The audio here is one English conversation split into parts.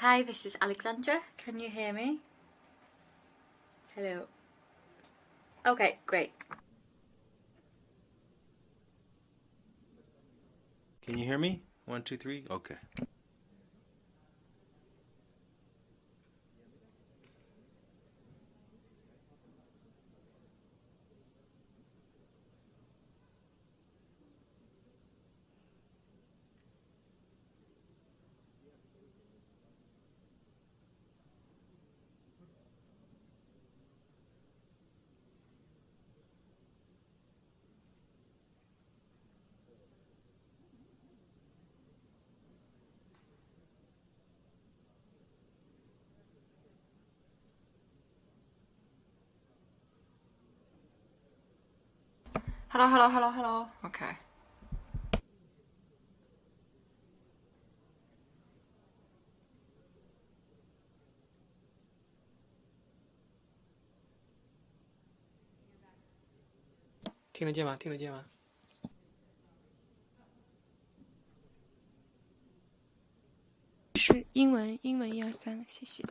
Hi, this is Alexandra. Can you hear me? Hello. Okay, great. Can you hear me? 1, 2, 3. Okay. Hello. Okay. 听得见吗？听得见吗？是英文1、2、3，谢谢。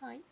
はい。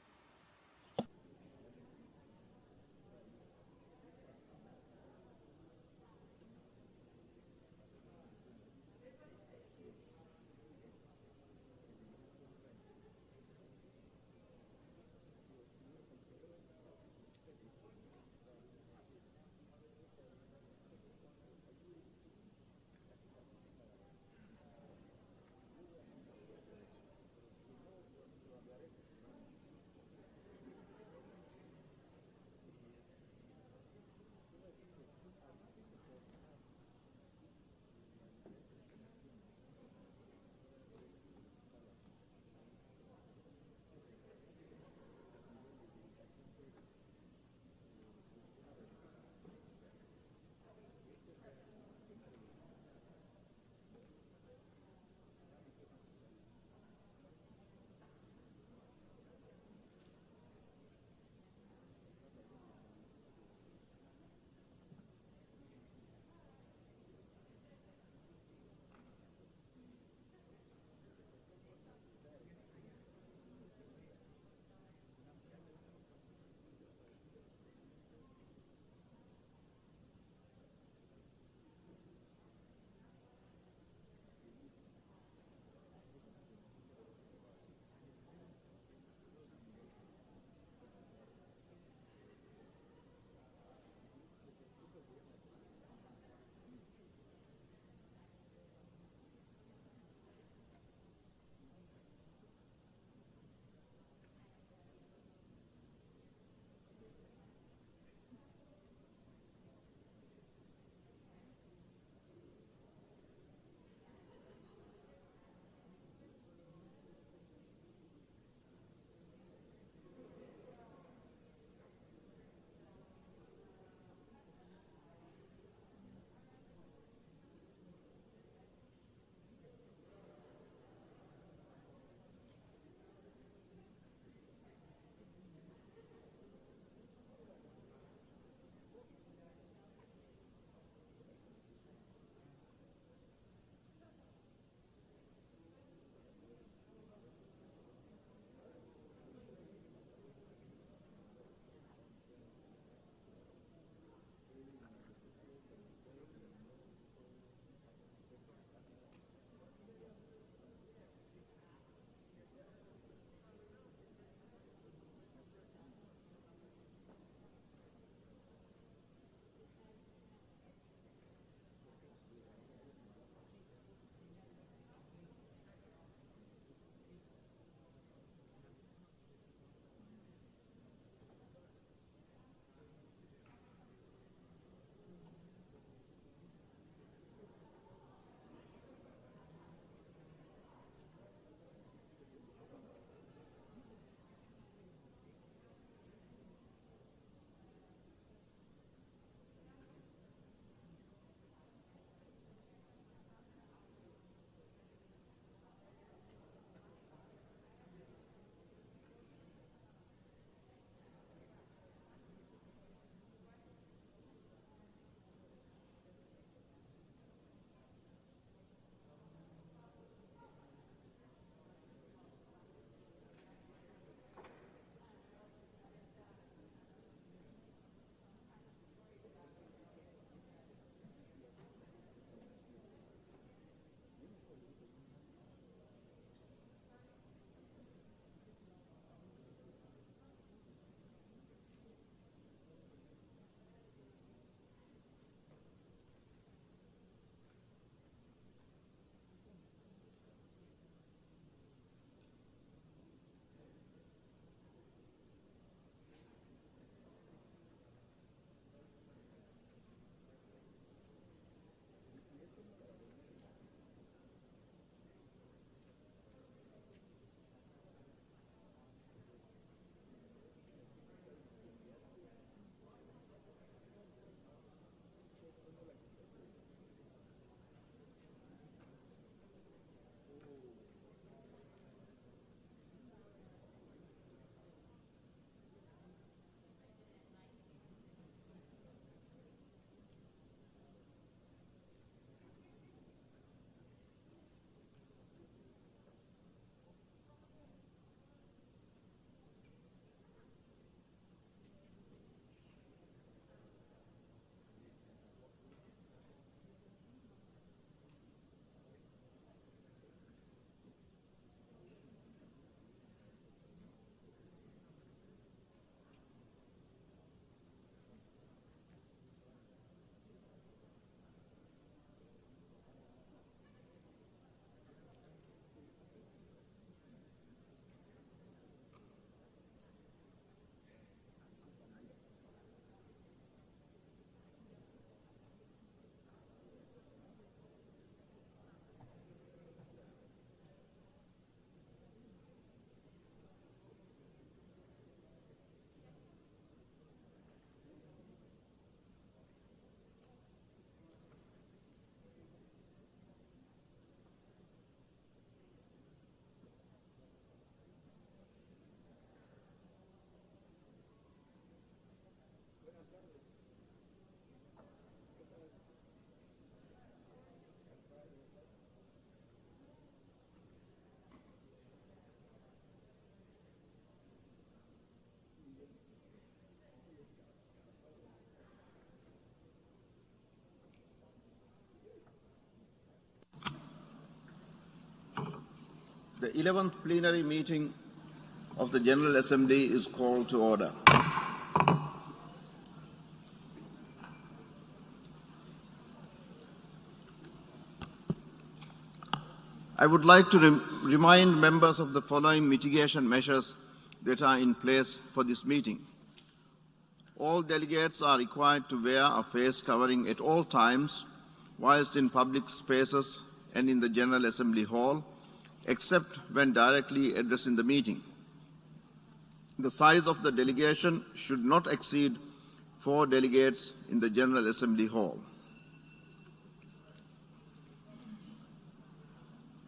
The 11th plenary meeting of the General Assembly is called to order. I would like to remind members of the following mitigation measures that are in place for this meeting. All delegates are required to wear a face covering at all times whilst in public spaces and in the General Assembly Hall, except when directly addressing the meeting. The size of the delegation should not exceed 4 delegates in the General Assembly Hall.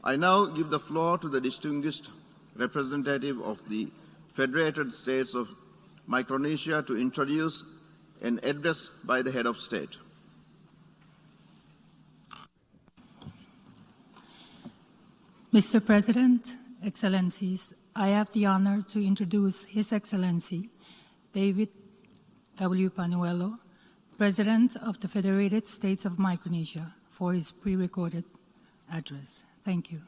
I now give the floor to the distinguished representative of the Federated States of Micronesia to introduce an address by the head of state. Mr. President, Excellencies, I have the honor to introduce His Excellency David W. Panuelo, President of the Federated States of Micronesia, for his pre-recorded address. Thank you.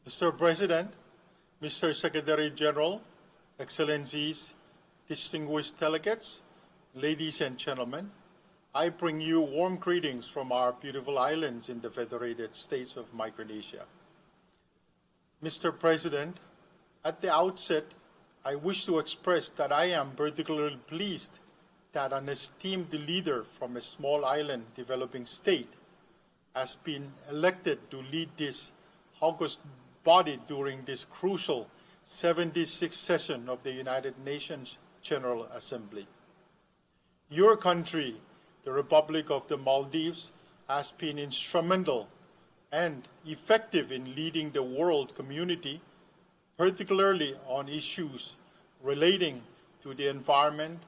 Mr. President, Mr. Secretary General, Excellencies, distinguished delegates, ladies and gentlemen, I bring you warm greetings from our beautiful islands in the Federated States of Micronesia. Mr. President, at the outset, I wish to express that I am particularly pleased that an esteemed leader from a small island developing state has been elected to lead this august body during this crucial 76th session of the United Nations General Assembly. Your country, the Republic of the Maldives, has been instrumental and effective in leading the world community, particularly on issues relating to the environment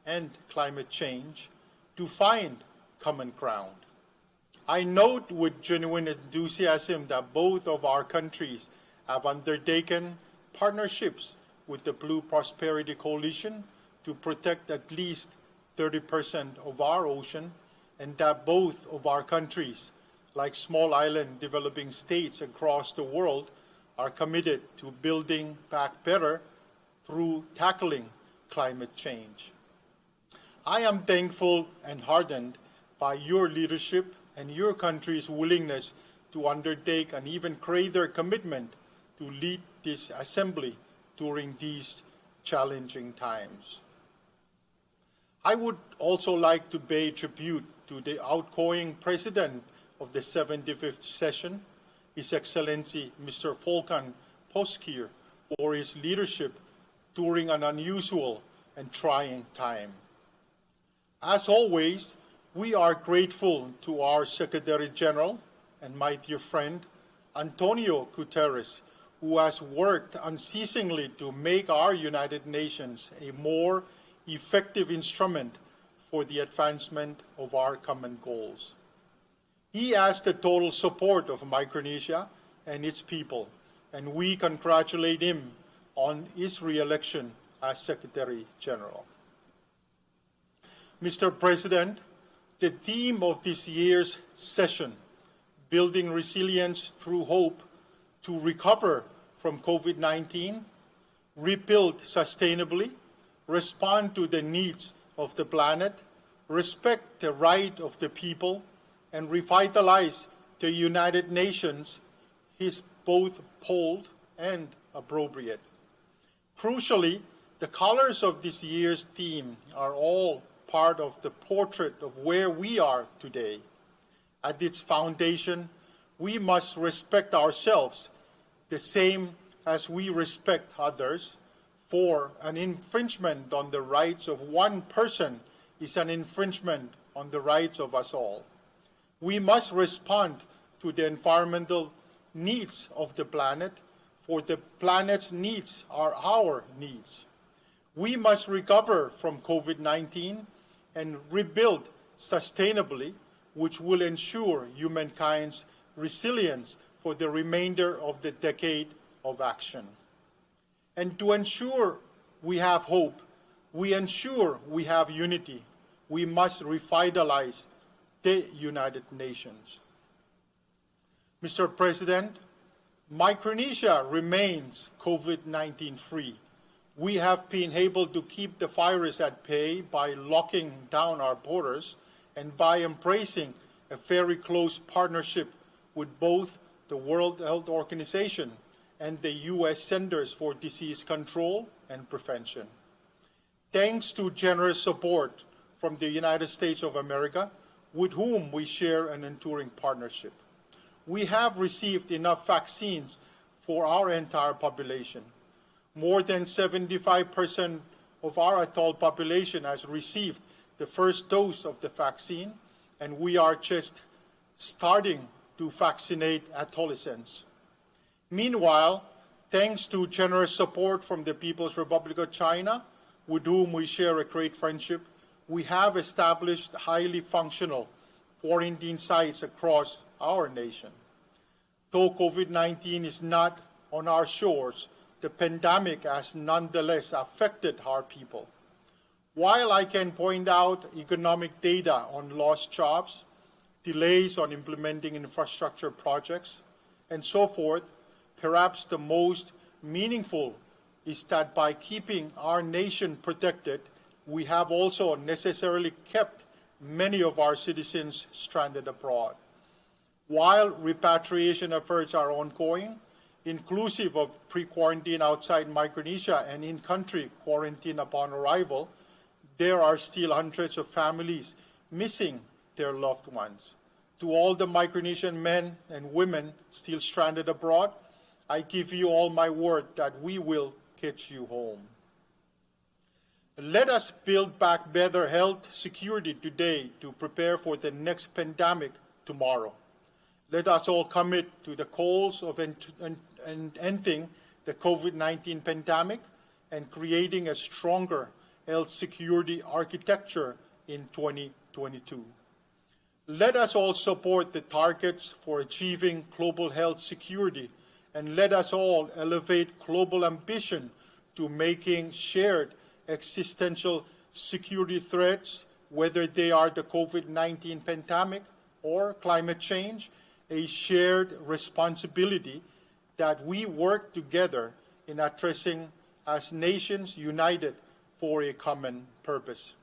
and climate change, to find common ground. I note with genuine enthusiasm that both of our countries have undertaken partnerships with the Blue Prosperity Coalition to protect at least 30% of our ocean, and that both of our countries, like small island developing states across the world, are committed to building back better through tackling climate change. I am thankful and heartened by your leadership and your country's willingness to undertake an even greater commitment to lead this assembly during these challenging times. I would also like to pay tribute to the outgoing President of the 75th session, His Excellency Mr. Volkan Bozkır, for his leadership during an unusual and trying time. As always, we are grateful to our Secretary General and my dear friend, Antonio Guterres, who has worked unceasingly to make our United Nations a more effective instrument for the advancement of our common goals. He has the total support of Micronesia and its people, and we congratulate him on his re-election as Secretary General. Mr. President, the theme of this year's session, Building Resilience Through Hope to Recover from COVID-19, Rebuild Sustainably, Respond to the Needs of the Planet, Respect the Right of the People, and Revitalize the United Nations is both bold and appropriate. Crucially, the colors of this year's theme are all part of the portrait of where we are today. At its foundation, we must respect ourselves the same as we respect others, for an infringement on the rights of one person is an infringement on the rights of us all. We must respond to the environmental needs of the planet, for the planet's needs are our needs. We must recover from COVID-19 and rebuild sustainably, which will ensure humankind's resilience for the remainder of the decade of action. And to ensure we have hope, we ensure we have unity, we must revitalize the United Nations. Mr. President, Micronesia remains COVID-19 free. We have been able to keep the virus at bay by locking down our borders and by embracing a very close partnership with both the World Health Organization and the U.S. Centers for Disease Control and Prevention. Thanks to generous support from the United States of America, with whom we share an enduring partnership, we have received enough vaccines for our entire population. More than 75% of our adult population has received the first dose of the vaccine, and we are just starting to vaccinate adolescents. Meanwhile, thanks to generous support from the People's Republic of China, with whom we share a great friendship, we have established highly functional quarantine sites across our nation. Though COVID-19 is not on our shores, the pandemic has nonetheless affected our people. While I can point out economic data on lost jobs, delays on implementing infrastructure projects, and so forth, perhaps the most meaningful is that by keeping our nation protected, we have also necessarily kept many of our citizens stranded abroad. While repatriation efforts are ongoing, inclusive of pre-quarantine outside Micronesia and in-country quarantine upon arrival, there are still hundreds of families missing their loved ones. To all the Micronesian men and women still stranded abroad, I give you all my word that we will get you home. Let us build back better health security today to prepare for the next pandemic tomorrow. Let us all commit to the goals of ending the COVID-19 pandemic and creating a stronger health security architecture in 2022. Let us all support the targets for achieving global health security, and let us all elevate global ambition to making shared existential security threats, whether they are the COVID-19 pandemic or climate change, a shared responsibility that we work together in addressing as nations united for a common purpose.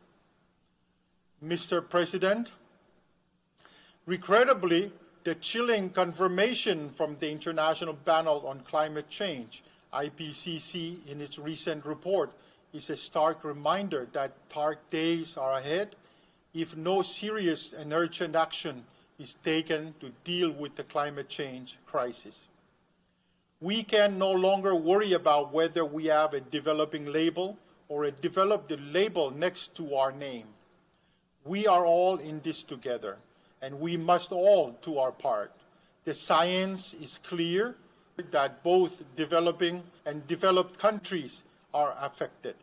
Mr. President, regrettably, the chilling confirmation from the International Panel on Climate Change, IPCC, in its recent report is a stark reminder that dark days are ahead if no serious and urgent action is taken to deal with the climate change crisis. We can no longer worry about whether we have a developing label or a developed label next to our name. We are all in this together, and we must all do our part. The science is clear that both developing and developed countries are affected.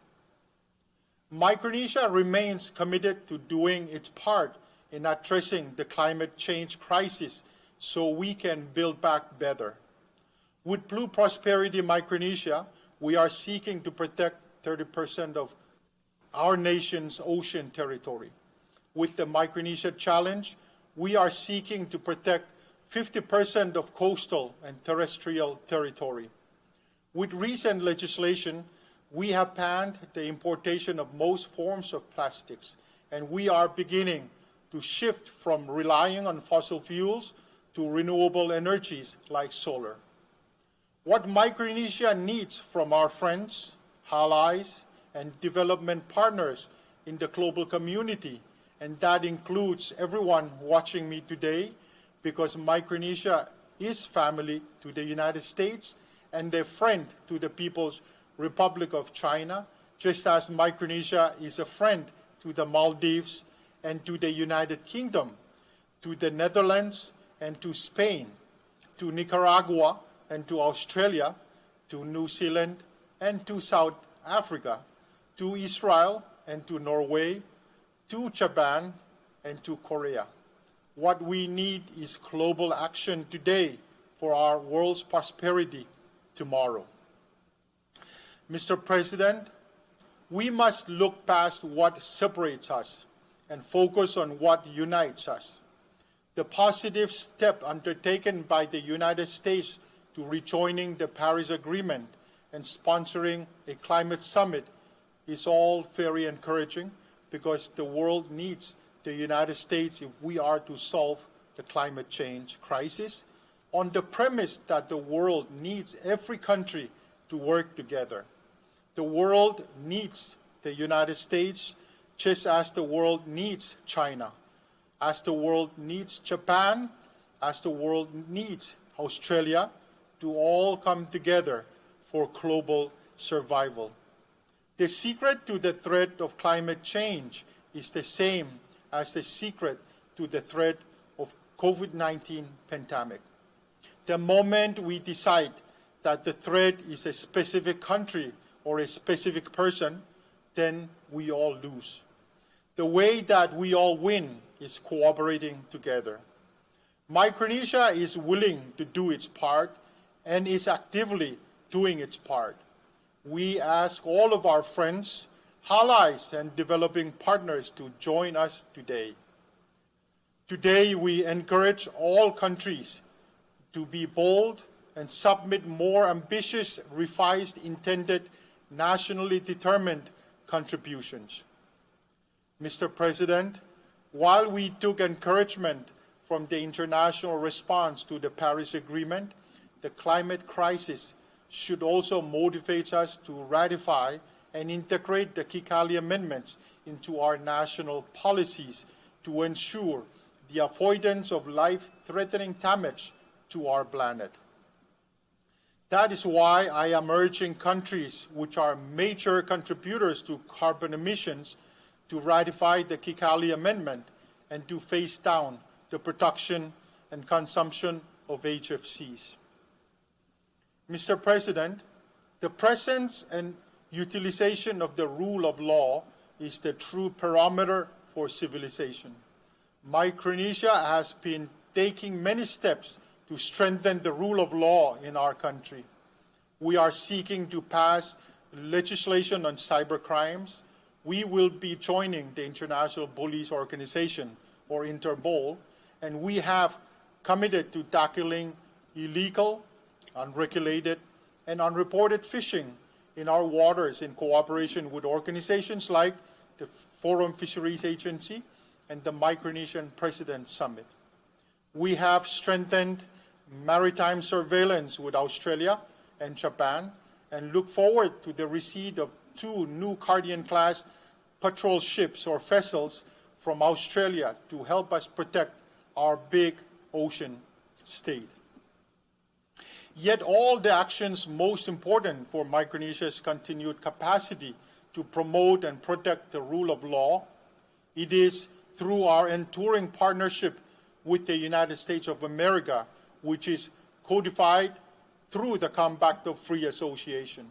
Micronesia remains committed to doing its part in addressing the climate change crisis so we can build back better. With Blue Prosperity Micronesia, we are seeking to protect 30% of our nation's ocean territory. With the Micronesia Challenge, we are seeking to protect 50% of coastal and terrestrial territory. With recent legislation, we have banned the importation of most forms of plastics, and we are beginning to shift from relying on fossil fuels to renewable energies like solar. What Micronesia needs from our friends, allies, and development partners in the global community, and that includes everyone watching me today, because Micronesia is family to the United States and a friend to the People's Republic of China, just as Micronesia is a friend to the Maldives and to the United Kingdom, to the Netherlands and to Spain, to Nicaragua and to Australia, to New Zealand and to South Africa, to Israel and to Norway, to Japan and to Korea. What we need is global action today for our world's prosperity tomorrow. Mr. President, we must look past what separates us and focus on what unites us. The positive step undertaken by the United States to rejoining the Paris Agreement and sponsoring a climate summit is all very encouraging because the world needs the United States if we are to solve the climate change crisis on the premise that the world needs every country to work together. The world needs the United States just as the world needs China, as the world needs Japan, as the world needs Australia to all come together for global survival. The secret to the threat of climate change is the same as the secret to the threat of COVID-19 pandemic. The moment we decide that the threat is a specific country or a specific person, then we all lose. The way that we all win is cooperating together. Micronesia is willing to do its part and is actively doing its part. We ask all of our friends, allies, and developing partners to join us today. Today, we encourage all countries to be bold and submit more ambitious, revised, intended, nationally determined contributions. Mr. President, while we took encouragement from the international response to the Paris Agreement, the climate crisis should also motivate us to ratify and integrate the Kigali Amendments into our national policies to ensure the avoidance of life-threatening damage to our planet. That is why I am urging countries which are major contributors to carbon emissions to ratify the Kigali Amendment and to phase down the production and consumption of HFCs. Mr. President, the presence and utilization of the rule of law is the true parameter for civilization. Micronesia has been taking many steps to strengthen the rule of law in our country. We are seeking to pass legislation on cybercrimes. We will be joining the International Police Organization, or Interpol, and we have committed to tackling illegal, unregulated, and unreported fishing in our waters in cooperation with organizations like the Forum Fisheries Agency and the Micronesian President Summit. We have strengthened maritime surveillance with Australia and Japan and look forward to the receipt of 2 new Guardian-class patrol ships or vessels from Australia to help us protect our big ocean state. Yet all the actions most important for Micronesia's continued capacity to promote and protect the rule of law, it is through our enduring partnership with the United States of America, which is codified through the Compact of Free Association.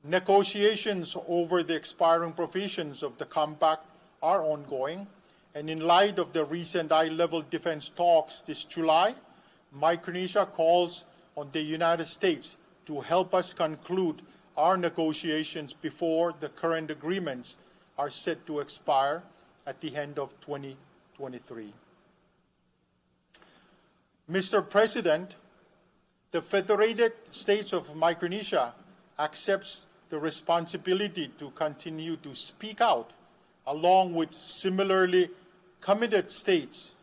Negotiations over the expiring provisions of the Compact are ongoing, and in light of the recent high-level defense talks this July, Micronesia calls on the United States to help us conclude our negotiations before the current agreements are set to expire at the end of 2023. Mr. President, the Federated States of Micronesia accepts the responsibility to continue to speak out, along with similarly committed states,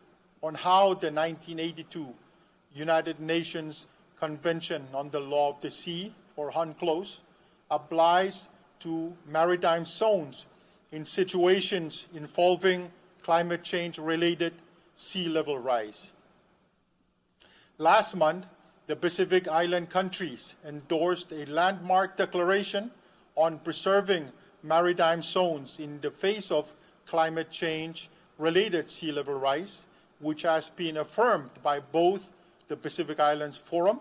on how the 1982 United Nations Convention on the Law of the Sea, or UNCLOS, applies to maritime zones in situations involving climate change-related sea level rise. Last month, the Pacific Island countries endorsed a landmark declaration on preserving maritime zones in the face of climate change-related sea level rise, which has been affirmed by both the Pacific Islands Forum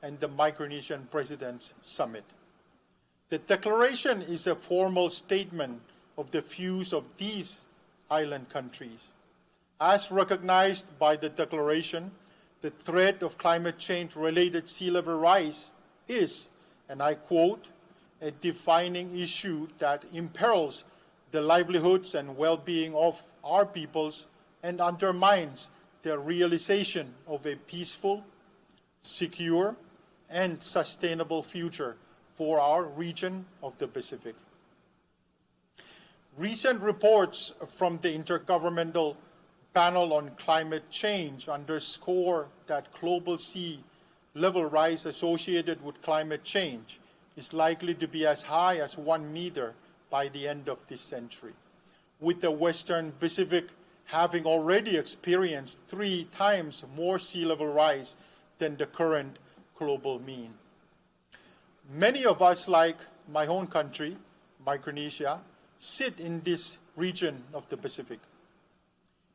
and the Micronesian President's Summit. The declaration is a formal statement of the views of these island countries. As recognized by the declaration, the threat of climate change-related sea level rise is, and I quote, a defining issue that imperils the livelihoods and well-being of our peoples and undermines the realization of a peaceful, secure, and sustainable future for our region of the Pacific. Recent reports from the Intergovernmental Panel on Climate Change underscore that global sea level rise associated with climate change is likely to be as high as 1 meter by the end of this century, with the Western Pacific having already experienced 3 times more sea level rise than the current global mean. Many of us, like my own country, Micronesia, sit in this region of the Pacific.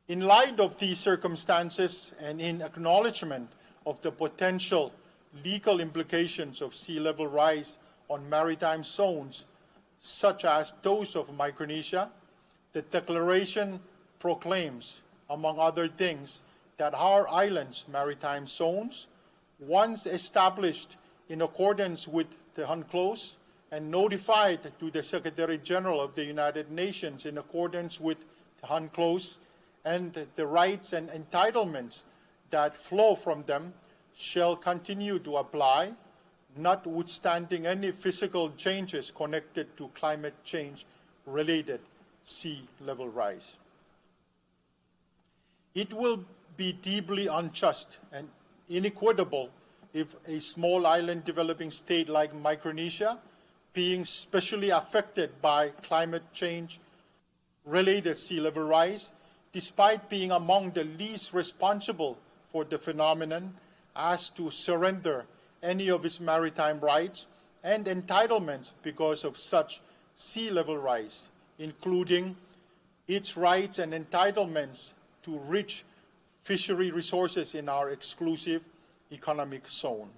In light of these circumstances and in acknowledgement of the potential legal implications of sea level rise on maritime zones, such as those of Micronesia, the Declaration proclaims, among other things, that our islands' maritime zones, once established in accordance with the UNCLOS and notified to the Secretary General of the United Nations in accordance with the UNCLOS and the rights and entitlements that flow from them, shall continue to apply, notwithstanding any physical changes connected to climate change-related sea level rise. It will be deeply unjust and inequitable if a small island developing state like Micronesia, being specially affected by climate change-related sea level rise, despite being among the least responsible for the phenomenon, as to surrender any of its maritime rights and entitlements because of such sea level rise, including its rights and entitlements to rich fishery resources in our exclusive economic zone.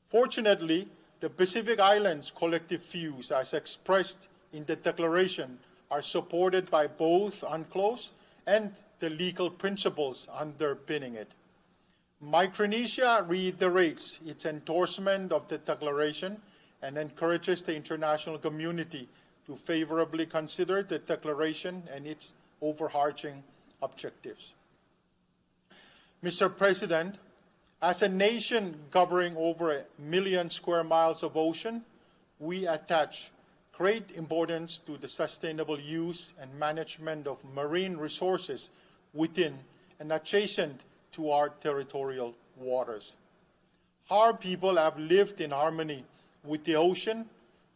Fortunately, the Pacific Islands' collective views, as expressed in the Declaration, are supported by both UNCLOS and the legal principles underpinning it. Micronesia reiterates its endorsement of the Declaration and encourages the international community to favorably consider the Declaration and its overarching objectives. Mr. President, as a nation governing over 1 million square miles of ocean, we attach great importance to the sustainable use and management of marine resources within and adjacent to our territorial waters. Our people have lived in harmony with the ocean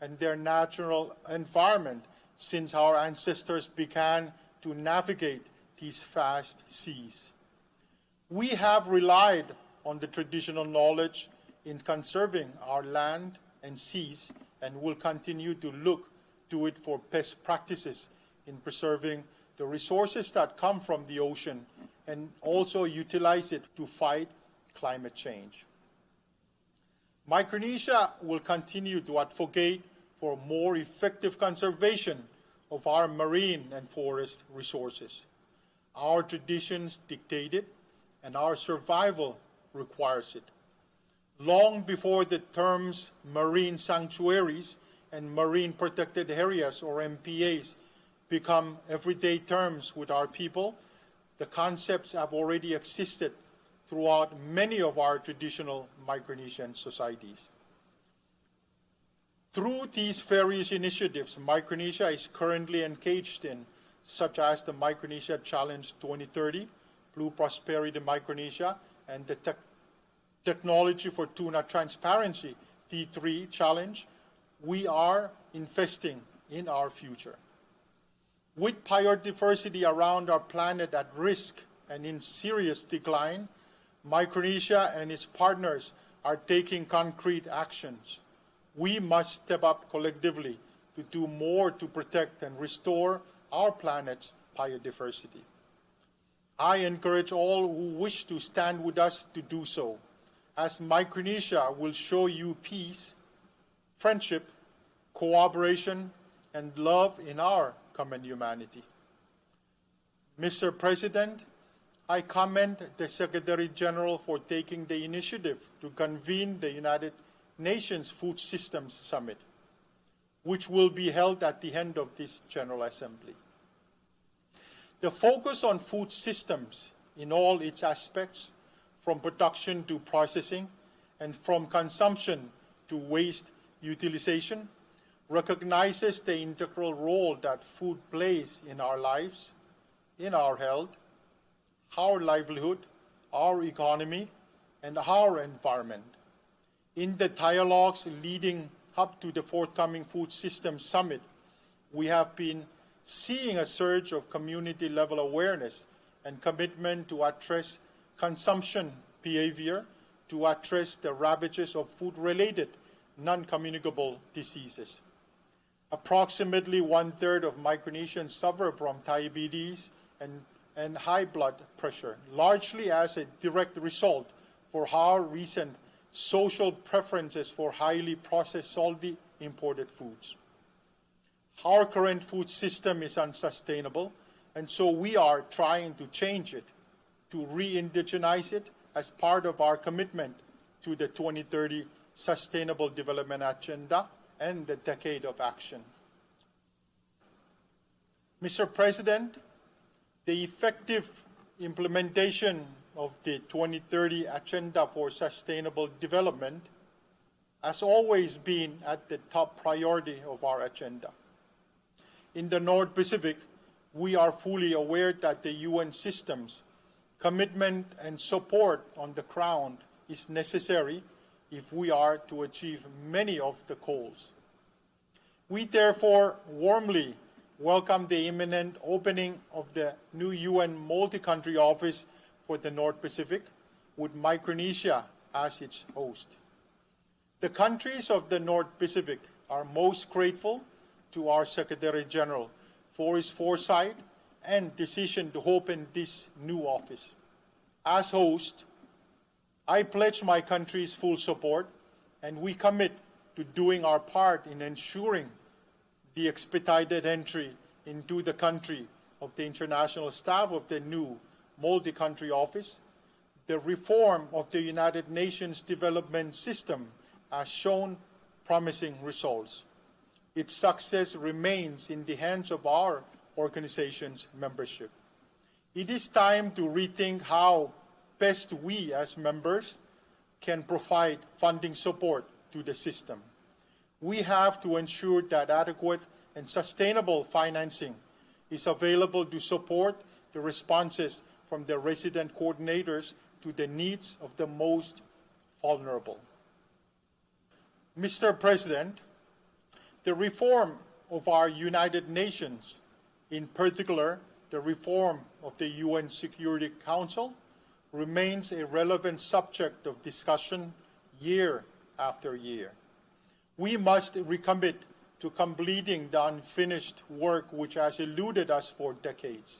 and their natural environment since our ancestors began to navigate these vast seas. We have relied on the traditional knowledge in conserving our land and seas and will continue to look to it for best practices in preserving the resources that come from the ocean and also utilize it to fight climate change. Micronesia will continue to advocate for more effective conservation of our marine and forest resources. Our traditions dictate it, and our survival requires it. Long before the terms marine sanctuaries and marine protected areas, or MPAs, become everyday terms with our people, the concepts have already existed throughout many of our traditional Micronesian societies. Through these various initiatives Micronesia is currently engaged in, such as the Micronesia Challenge 2030, Blue Prosperity Micronesia, and the Technology for Tuna Transparency, T3 Challenge, we are investing in our future. With biodiversity around our planet at risk and in serious decline, Micronesia and its partners are taking concrete actions. We must step up collectively to do more to protect and restore our planet's biodiversity. I encourage all who wish to stand with us to do so, as Micronesia will show you peace, friendship, cooperation, and love in our common humanity. Mr. President, I commend the Secretary General for taking the initiative to convene the United Nations Food Systems Summit, which will be held at the end of this General Assembly. The focus on food systems in all its aspects, from production to processing, and from consumption to waste utilization, recognizes the integral role that food plays in our lives, in our health, our livelihood, our economy, and our environment. In the dialogues leading up to the forthcoming Food Systems Summit, we have been seeing a surge of community-level awareness and commitment to address consumption behavior, to address the ravages of food-related non-communicable diseases. Approximately 1/3 of Micronesians suffer from diabetes and high blood pressure, largely as a direct result for our recent social preferences for highly processed, salty, imported foods. Our current food system is unsustainable, and so we are trying to change it, to re-indigenize it as part of our commitment to the 2030 Sustainable Development Agenda and the Decade of Action. Mr. President, the effective implementation of the 2030 Agenda for Sustainable Development has always been at the top priority of our agenda. In the North Pacific, we are fully aware that the UN system's commitment and support on the ground is necessary if we are to achieve many of the goals. We therefore warmly welcome the imminent opening of the new UN multi-country office for the North Pacific, with Micronesia as its host. The countries of the North Pacific are most grateful to our Secretary General for his foresight and decision to open this new office. As host, I pledge my country's full support, and we commit to doing our part in ensuring the expedited entry into the country of the international staff of the new multi-country office. The reform of the United Nations development system has shown promising results. Its success remains in the hands of our organization's membership. It is time to rethink how best we as members can provide funding support to the system. We have to ensure that adequate and sustainable financing is available to support the responses from the resident coordinators to the needs of the most vulnerable. Mr. President, the reform of our United Nations, in particular the reform of the UN Security Council, remains a relevant subject of discussion year after year. We must recommit to completing the unfinished work which has eluded us for decades.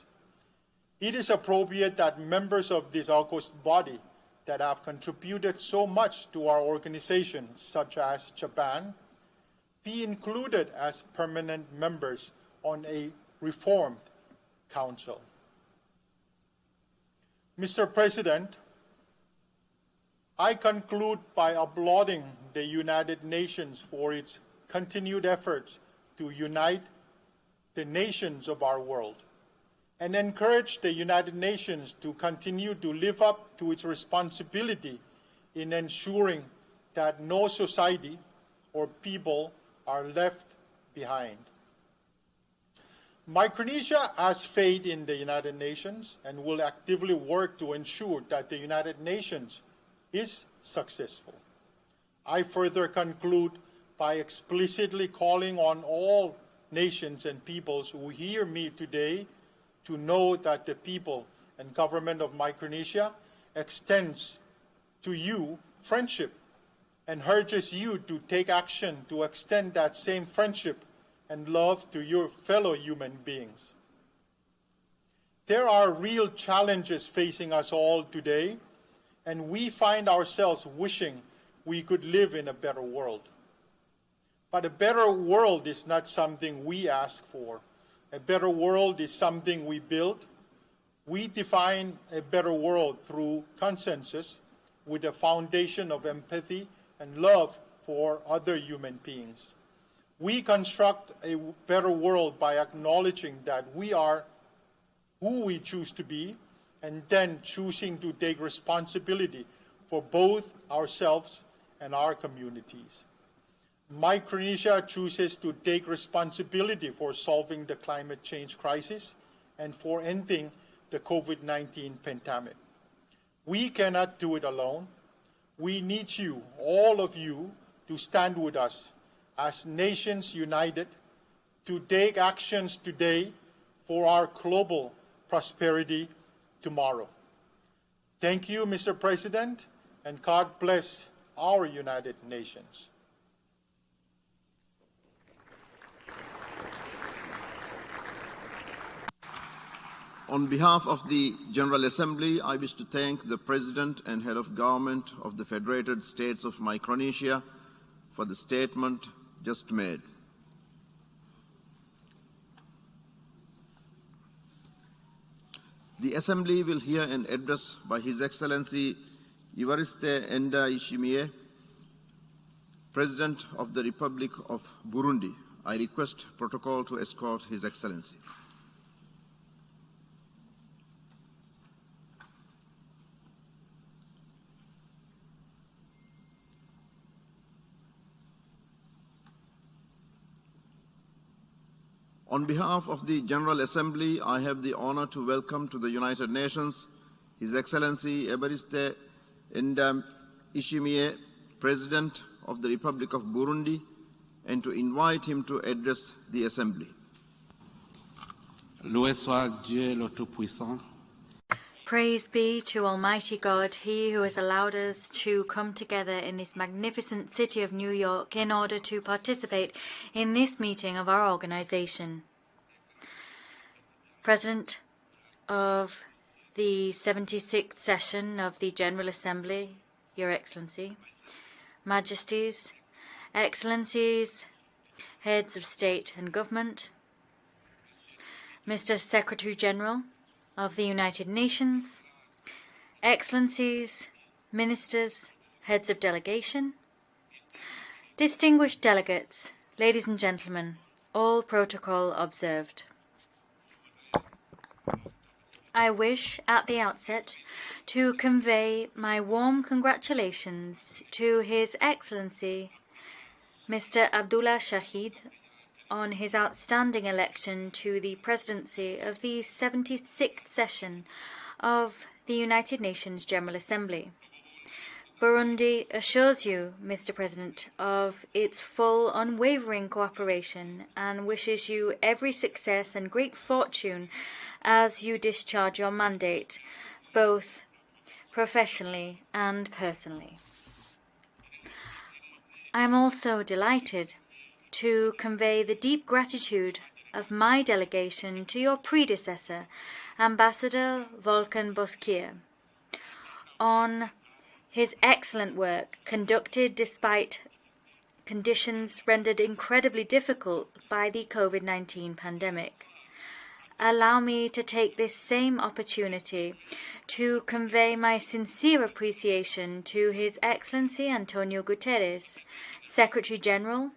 It is appropriate that members of this august body that have contributed so much to our organization, such as Japan, be included as permanent members on a reformed council. Mr. President, I conclude by applauding the United Nations for its continued efforts to unite the nations of our world, and encourage the United Nations to continue to live up to its responsibility in ensuring that no society or people are left behind. Micronesia has faith in the United Nations and will actively work to ensure that the United Nations is successful. I further conclude by explicitly calling on all nations and peoples who hear me today to know that the people and government of Micronesia extends to you friendship and urges you to take action to extend that same friendship and love to your fellow human beings. There are real challenges facing us all today, and we find ourselves wishing we could live in a better world. But a better world is not something we ask for. A better world is something we build. We define a better world through consensus with a foundation of empathy and love for other human beings. We construct a better world by acknowledging that we are who we choose to be and then choosing to take responsibility for both ourselves and our communities. Micronesia chooses to take responsibility for solving the climate change crisis and for ending the COVID-19 pandemic. We cannot do it alone. We need you, all of you, to stand with us as nations united to take actions today for our global prosperity tomorrow. Thank you, Mr. President, and God bless our United Nations. On behalf of the General Assembly, I wish to thank the President and Head of Government of the Federated States of Micronesia for the statement just made. The Assembly will hear an address by His Excellency Evariste Ndayishimiye, President of the Republic of Burundi. I request protocol to escort His Excellency. On behalf of the General Assembly, I have the honor to welcome to the United Nations His Excellency Evariste Ndayishimiye, President of the Republic of Burundi, and to invite him to address the Assembly. Loué soit Dieu le Tout-Puissant. Praise be to Almighty God, He who has allowed us to come together in this magnificent city of New York in order to participate in this meeting of our organization. President of the 76th session of the General Assembly, Your Excellency, Majesties, Excellencies, Heads of State and Government, Mr. Secretary General of the United Nations, Excellencies, Ministers, Heads of Delegation, distinguished delegates, ladies and gentlemen, all protocol observed. I wish at the outset to convey my warm congratulations to His Excellency Mr. Abdullah Shahid on his outstanding election to the presidency of the 76th session of the United Nations General Assembly. Burundi assures you, Mr. President, of its full, unwavering cooperation and wishes you every success and great fortune as you discharge your mandate, both professionally and personally. I am also delighted to convey the deep gratitude of my delegation to your predecessor, Ambassador Volkan Bozkır, on his excellent work conducted despite conditions rendered incredibly difficult by the COVID-19 pandemic. Allow me to take this same opportunity to convey my sincere appreciation to His Excellency Antonio Guterres, Secretary General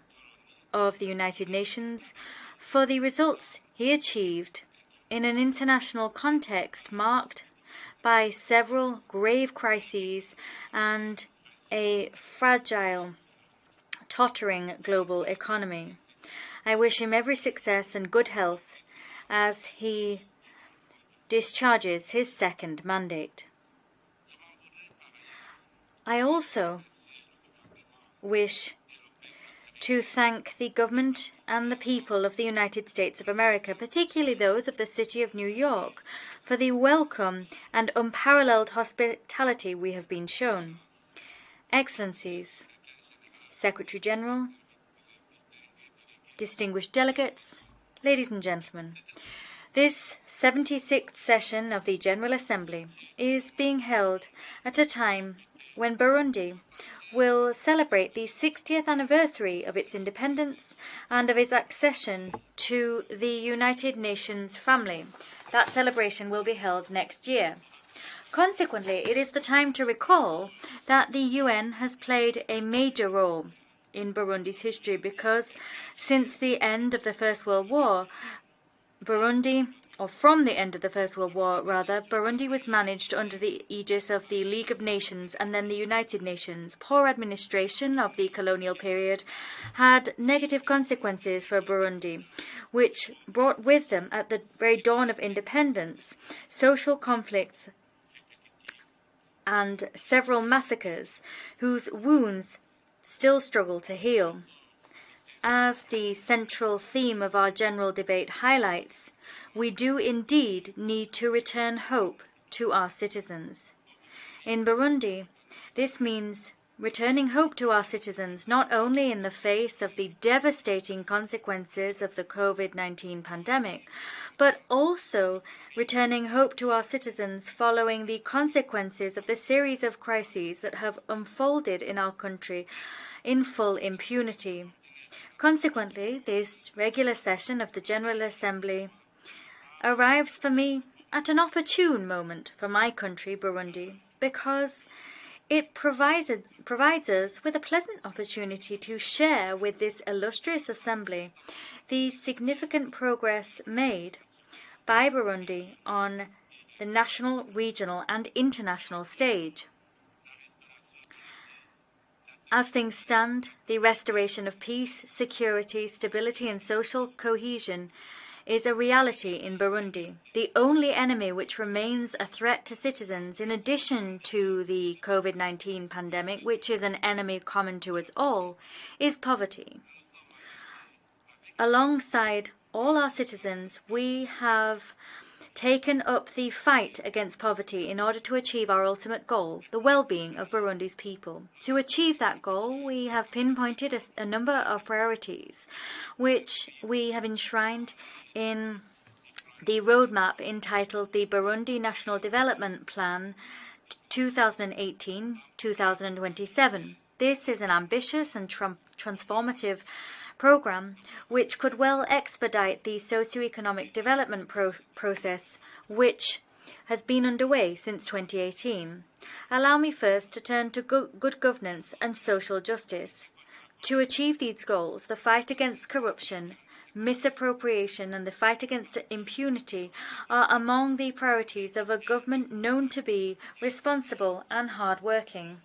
of the United Nations, for the results he achieved in an international context marked by several grave crises and a fragile, tottering global economy. I wish him every success and good health as he discharges his second mandate. I also wish to thank the government and the people of the United States of America, particularly those of the city of New York, for the welcome and unparalleled hospitality we have been shown. Excellencies, Secretary General, distinguished delegates, ladies and gentlemen, this 76th session of the General Assembly is being held at a time when Burundi will celebrate the 60th anniversary of its independence and of its accession to the United Nations family. That celebration will be held next year. Consequently, it is the time to recall that the UN has played a major role in Burundi's history because since the end of the First World War, Burundi or from the end of the First World War, rather, Burundi was managed under the aegis of the League of Nations and then the United Nations. Poor administration of the colonial period had negative consequences for Burundi, which brought with them, at the very dawn of independence, social conflicts and several massacres whose wounds still struggle to heal. As the central theme of our general debate highlights, we do indeed need to return hope to our citizens. In Burundi, this means returning hope to our citizens not only in the face of the devastating consequences of the COVID-19 pandemic, but also returning hope to our citizens following the consequences of the series of crises that have unfolded in our country in full impunity. Consequently, this regular session of the General Assembly arrives for me at an opportune moment for my country, Burundi, because it provides us with a pleasant opportunity to share with this illustrious assembly the significant progress made by Burundi on the national, regional, and international stage. As things stand, the restoration of peace, security, stability, and social cohesion is a reality in Burundi. The only enemy which remains a threat to citizens, in addition to the COVID-19 pandemic, which is an enemy common to us all, is poverty. Alongside all our citizens, we have taken up the fight against poverty in order to achieve our ultimate goal, the well-being of Burundi's people. To achieve that goal, we have pinpointed a number of priorities, which we have enshrined in the roadmap entitled the Burundi National Development Plan 2018-2027. This is an ambitious and transformative program which could well expedite the socio-economic development process which has been underway since 2018. Allow me first to turn to good governance and social justice. To achieve these goals, the fight against corruption, misappropriation and the fight against impunity are among the priorities of a government known to be responsible and hard-working.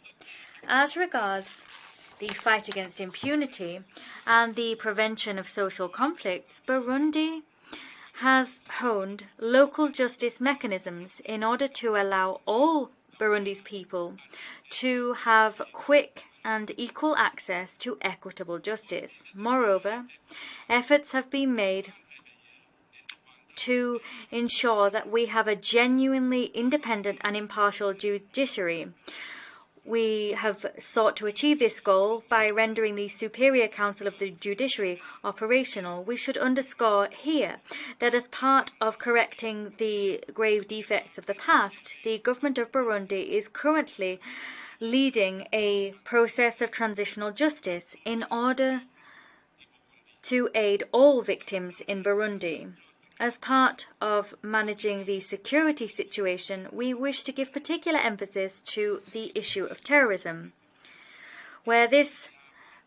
As regards the fight against impunity and the prevention of social conflicts, Burundi has honed local justice mechanisms in order to allow all Burundi's people to have quick and equal access to equitable justice. Moreover, efforts have been made to ensure that we have a genuinely independent and impartial judiciary. We have sought to achieve this goal by rendering the Superior Council of the Judiciary operational. We should underscore here that as part of correcting the grave defects of the past, the government of Burundi is currently leading a process of transitional justice in order to aid all victims in Burundi. As part of managing the security situation, we wish to give particular emphasis to the issue of terrorism. Where this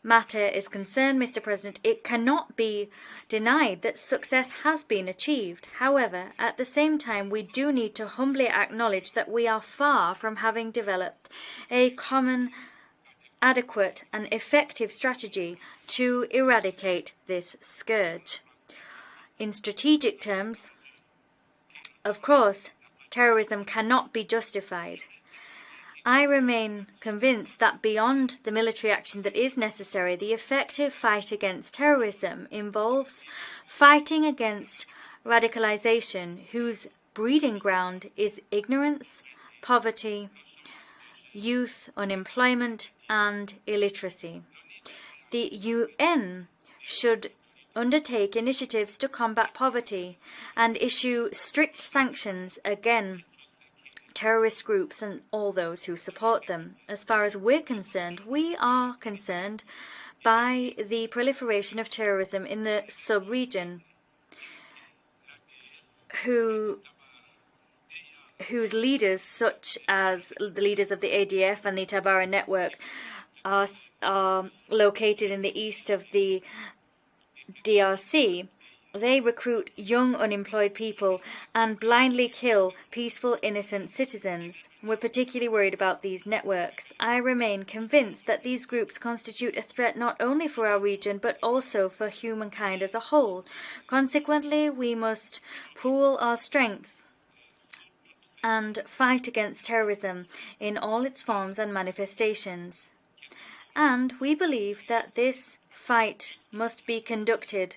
matter is concerned, Mr. President, it cannot be denied that success has been achieved. However, at the same time, we do need to humbly acknowledge that we are far from having developed a common, adequate, and effective strategy to eradicate this scourge. In strategic terms, of course, terrorism cannot be justified. I remain convinced that beyond the military action that is necessary, the effective fight against terrorism involves fighting against radicalization, whose breeding ground is ignorance, poverty, youth unemployment, and illiteracy. The UN should undertake initiatives to combat poverty and issue strict sanctions against terrorist groups and all those who support them. As far as we're concerned, we are concerned by the proliferation of terrorism in the sub-region, whose leaders, such as the leaders of the ADF and the Tabara network, are located in the east of the DRC, They recruit young unemployed people and blindly kill peaceful innocent citizens. We're particularly worried about these networks. I remain convinced that these groups constitute a threat not only for our region but also for humankind as a whole. Consequently, we must pool our strengths and fight against terrorism in all its forms and manifestations. And we believe that this fight must be conducted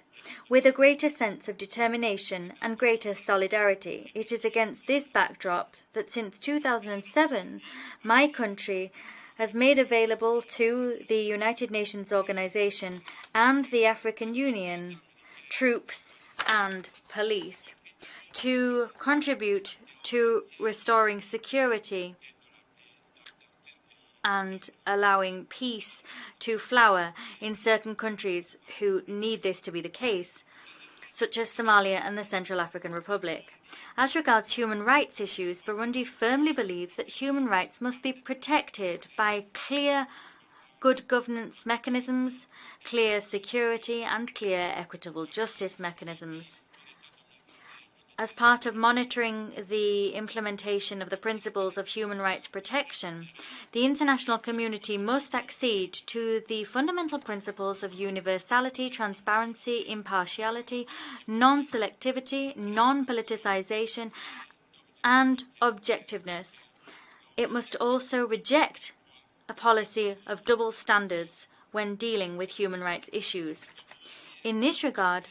with a greater sense of determination and greater solidarity. It is against this backdrop that since 2007, my country has made available to the United Nations Organization and the African Union troops and police to contribute to restoring security and allowing peace to flower in certain countries who need this to be the case, such as Somalia and the Central African Republic. As regards human rights issues, Burundi firmly believes that human rights must be protected by clear good governance mechanisms, clear security and clear equitable justice mechanisms. As part of monitoring the implementation of the principles of human rights protection, the international community must accede to the fundamental principles of universality, transparency, impartiality, non-selectivity, non-politicization, and objectiveness. It must also reject a policy of double standards when dealing with human rights issues. In this regard,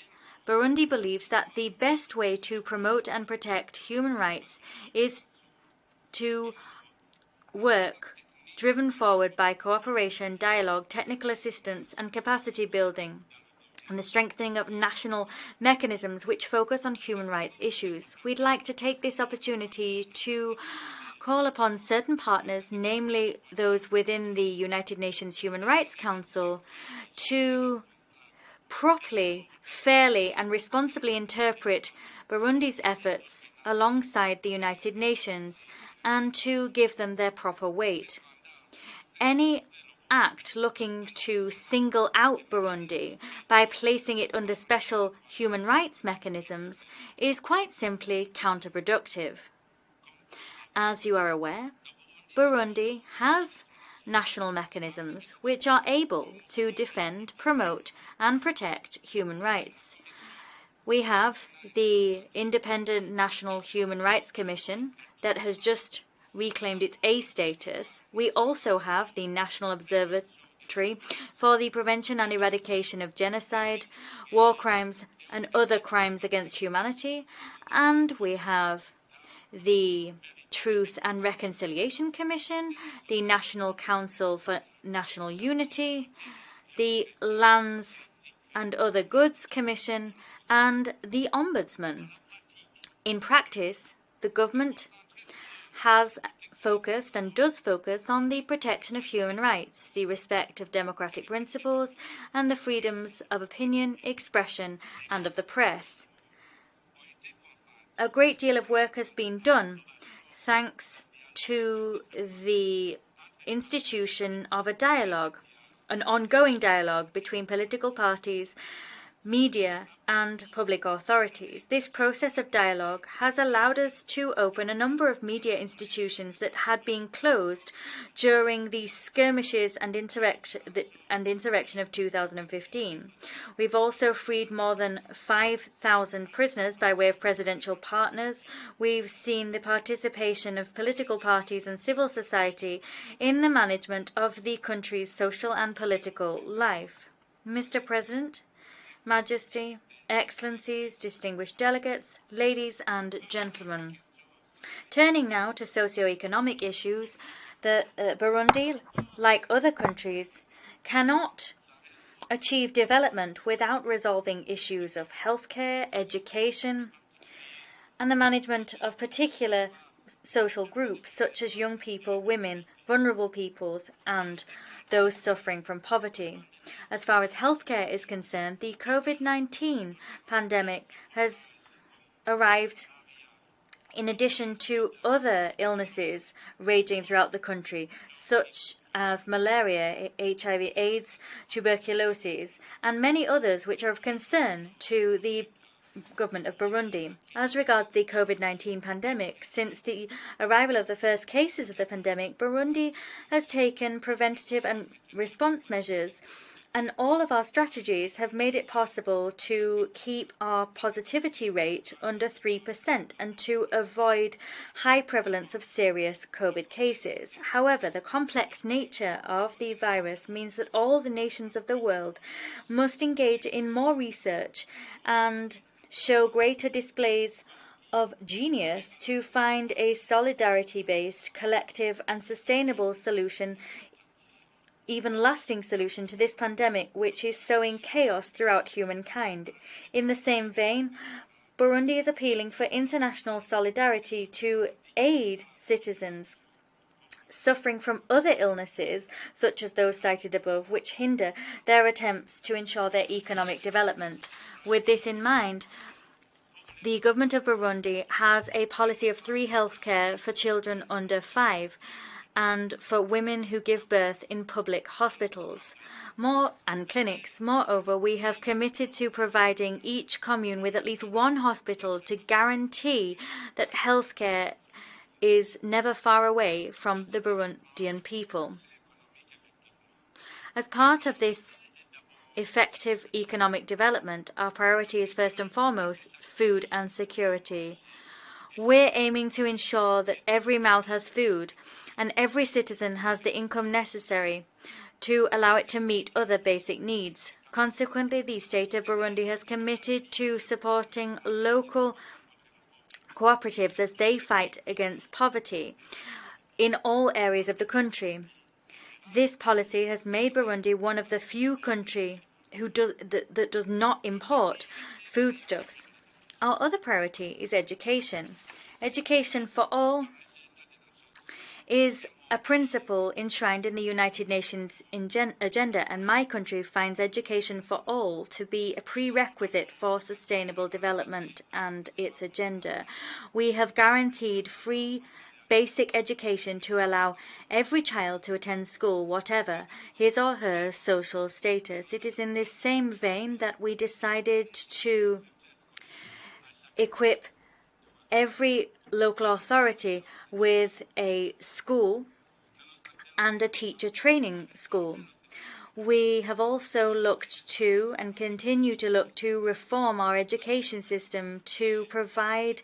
Burundi believes that the best way to promote and protect human rights is to work driven forward by cooperation, dialogue, technical assistance, and capacity building, and the strengthening of national mechanisms which focus on human rights issues. We'd like to take this opportunity to call upon certain partners, namely those within the United Nations Human Rights Council, to properly, fairly and responsibly interpret Burundi's efforts alongside the United Nations and to give them their proper weight. Any act looking to single out Burundi by placing it under special human rights mechanisms is quite simply counterproductive. As you are aware, Burundi has national mechanisms which are able to defend, promote and protect human rights. We have the Independent National Human Rights Commission that has just reclaimed its A status. We also have the National Observatory for the Prevention and Eradication of Genocide, War Crimes and Other Crimes Against Humanity, and we have the Truth and Reconciliation Commission, the National Council for National Unity, the Lands and Other Goods Commission, and the Ombudsman. In practice, the government has focused and does focus on the protection of human rights, the respect of democratic principles, and the freedoms of opinion, expression, and of the press. A great deal of work has been done thanks to the institution of a dialogue, an ongoing dialogue between political parties, media and public authorities. This process of dialogue has allowed us to open a number of media institutions that had been closed during the skirmishes and insurrection of 2015. We've also freed more than 5,000 prisoners by way of presidential partners. We've seen the participation of political parties and civil society in the management of the country's social and political life. Mr. President, Majesty, Excellencies, distinguished delegates, ladies and gentlemen. Turning now to socio-economic issues, Burundi, like other countries, cannot achieve development without resolving issues of healthcare, education, and the management of particular social groups such as young people, women, vulnerable peoples, and those suffering from poverty. As far as healthcare is concerned, the COVID-19 pandemic has arrived in addition to other illnesses raging throughout the country, such as malaria, HIV/AIDS, tuberculosis, and many others which are of concern to the government of Burundi. As regards the COVID-19 pandemic, since the arrival of the first cases of the pandemic, Burundi has taken preventative and response measures, and all of our strategies have made it possible to keep our positivity rate under 3% and to avoid high prevalence of serious COVID cases. However, the complex nature of the virus means that all the nations of the world must engage in more research and show greater displays of genius to find a solidarity-based, collective and sustainable solution, even lasting solution to this pandemic, which is sowing chaos throughout humankind. In the same vein, Burundi is appealing for international solidarity to aid citizens suffering from other illnesses, such as those cited above, which hinder their attempts to ensure their economic development. With this in mind, the government of Burundi has a policy of 3 healthcare for children under 5 and for women who give birth in public hospitals and clinics. Moreover, we have committed to providing each commune with at least 1 hospital to guarantee that healthcare is never far away from the Burundian people. As part of this effective economic development, our priority is first and foremost food and security. We're aiming to ensure that every mouth has food and every citizen has the income necessary to allow it to meet other basic needs. Consequently, the state of Burundi has committed to supporting local cooperatives as they fight against poverty in all areas of the country. This policy has made Burundi one of the few countries that does not import foodstuffs. Our other priority is education. Education for all is a principle enshrined in the United Nations agenda, and my country finds education for all to be a prerequisite for sustainable development and its agenda. We have guaranteed free basic education to allow every child to attend school, whatever his or her social status. It is in this same vein that we decided to equip every local authority with a school and a teacher training school. We have also looked to and continue to look to reform our education system to provide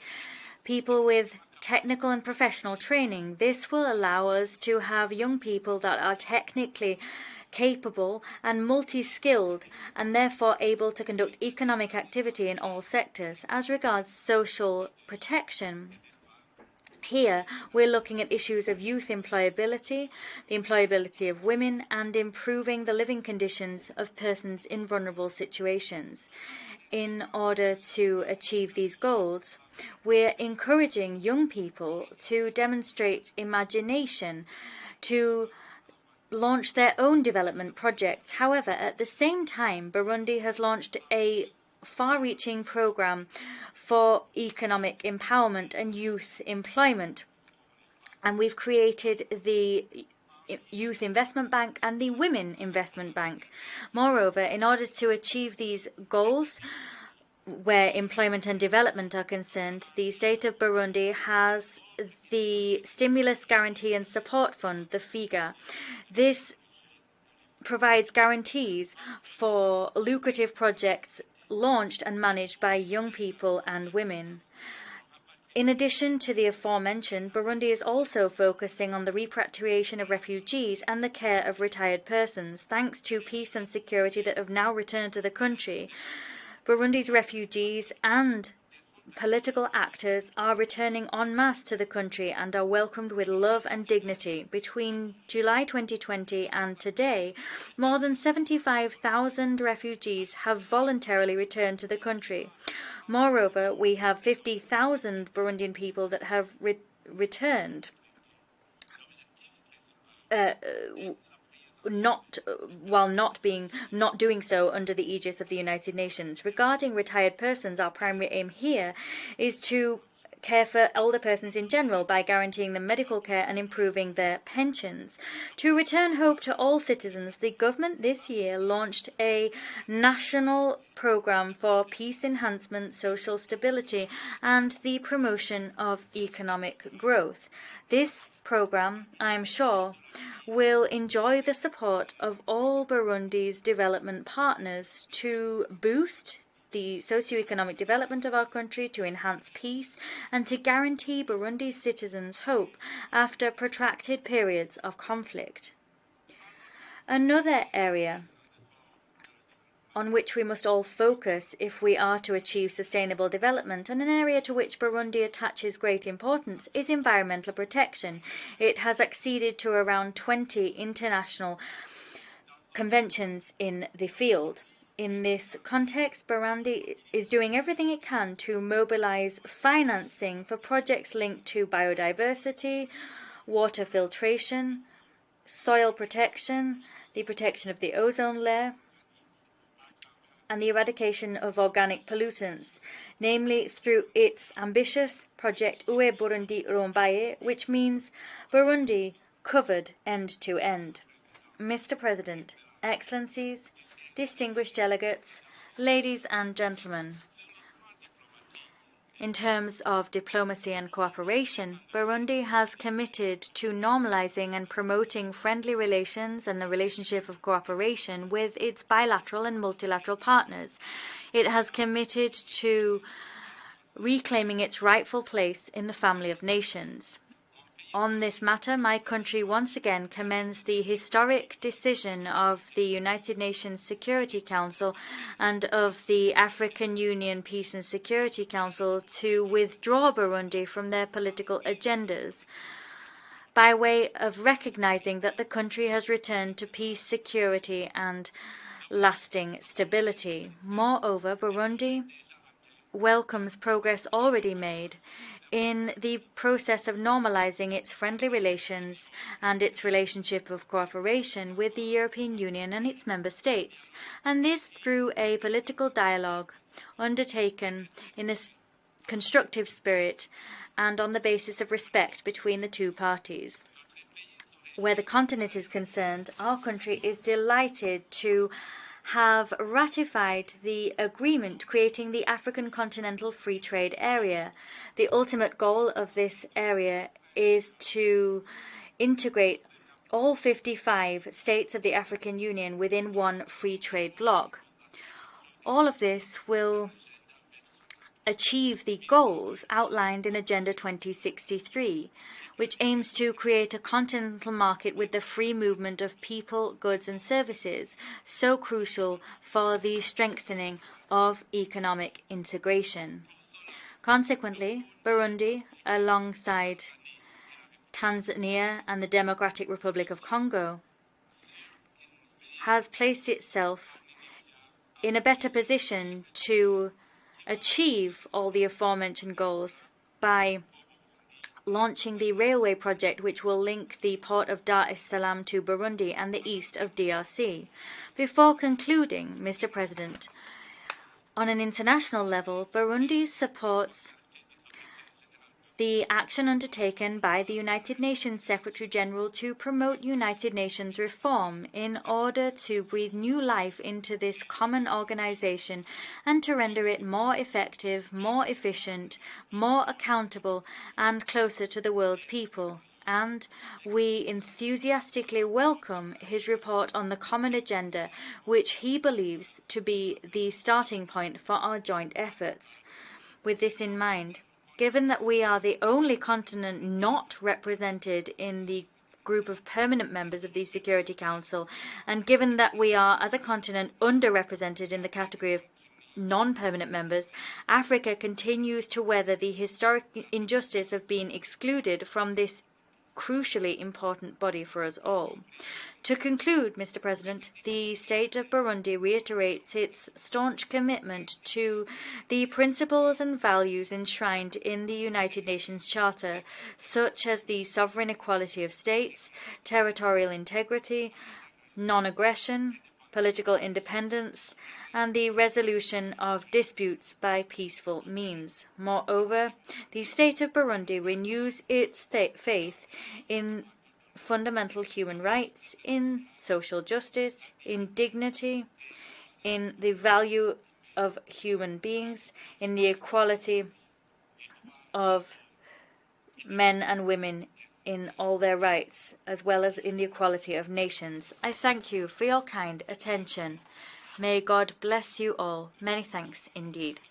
people with technical and professional training. This will allow us to have young people that are technically capable and multi-skilled and therefore able to conduct economic activity in all sectors. As regards social protection, here we're looking at issues of youth employability, the employability of women, and improving the living conditions of persons in vulnerable situations. In order to achieve these goals, we're encouraging young people to demonstrate imagination, to launch their own development projects. However, at the same time, Burundi has launched a far-reaching program for economic empowerment and youth employment, and we've created the Youth Investment Bank and the Women Investment Bank. Moreover, in order to achieve these goals, where employment and development are concerned, the state of Burundi has the Stimulus Guarantee and Support Fund, the FIGA. This provides guarantees for lucrative projects launched and managed by young people and women. In addition to the aforementioned, Burundi is also focusing on the repatriation of refugees and the care of retired persons. Thanks to peace and security that have now returned to the country, Burundi's refugees and political actors are returning en masse to the country and are welcomed with love and dignity. Between July 2020 and today, more than 75,000 refugees have voluntarily returned to the country. Moreover, we have 50,000 Burundian people that have returned not doing so under the aegis of the United Nations. Regarding retired persons, our primary aim here is to care for older persons in general by guaranteeing them medical care and improving their pensions. To return hope to all citizens, the government this year launched a national program for peace enhancement, social stability, and the promotion of economic growth. This program, I am sure, will enjoy the support of all Burundi's development partners to boost the socio-economic development of our country, to enhance peace, and to guarantee Burundi's citizens hope after protracted periods of conflict. Another area on which we must all focus if we are to achieve sustainable development, and an area to which Burundi attaches great importance, is environmental protection. It has acceded to around 20 international conventions in the field. In this context, Burundi is doing everything it can to mobilize financing for projects linked to biodiversity, water filtration, soil protection, the protection of the ozone layer, and the eradication of organic pollutants, namely through its ambitious project Ue Burundi Rombaye, which means Burundi covered end to end. Mr. President, Excellencies, distinguished delegates, ladies and gentlemen, in terms of diplomacy and cooperation, Burundi has committed to normalizing and promoting friendly relations and a relationship of cooperation with its bilateral and multilateral partners. It has committed to reclaiming its rightful place in the family of nations. On this matter, my country once again commends the historic decision of the United Nations Security Council and of the African Union Peace and Security Council to withdraw Burundi from their political agendas, by way of recognizing that the country has returned to peace, security, and lasting stability. Moreover, Burundi welcomes progress already made in the process of normalizing its friendly relations and its relationship of cooperation with the European Union and its member states, and this through a political dialogue undertaken in a constructive spirit and on the basis of respect between the two parties. Where the continent is concerned, our country is delighted to have ratified the agreement creating the African Continental Free Trade Area. The ultimate goal of this area is to integrate all 55 states of the African Union within one free trade bloc. All of this will achieve the goals outlined in Agenda 2063, which aims to create a continental market with the free movement of people, goods and services, so crucial for the strengthening of economic integration. Consequently, Burundi, alongside Tanzania and the Democratic Republic of Congo, has placed itself in a better position to achieve all the aforementioned goals by launching the railway project which will link the port of Dar es Salaam to Burundi and the east of DRC. Before concluding, Mr. President, on an international level, Burundi supports the action undertaken by the United Nations Secretary-General to promote United Nations reform in order to breathe new life into this common organization and to render it more effective, more efficient, more accountable, and closer to the world's people. And we enthusiastically welcome his report on the common agenda, which he believes to be the starting point for our joint efforts. With this in mind, given that we are the only continent not represented in the group of permanent members of the Security Council, and given that we are, as a continent, underrepresented in the category of non-permanent members, Africa continues to weather the historic injustice of being excluded from this crucially important body for us all. To conclude, Mr. President, the state of Burundi reiterates its staunch commitment to the principles and values enshrined in the United Nations Charter, such as the sovereign equality of states, territorial integrity, non-aggression, political independence, and the resolution of disputes by peaceful means. Moreover, the state of Burundi renews its faith in fundamental human rights, in social justice, in dignity, in the value of human beings, in the equality of men and women in all their rights, as well as in the equality of nations. I thank you for your kind attention. May God bless you all. Many thanks indeed.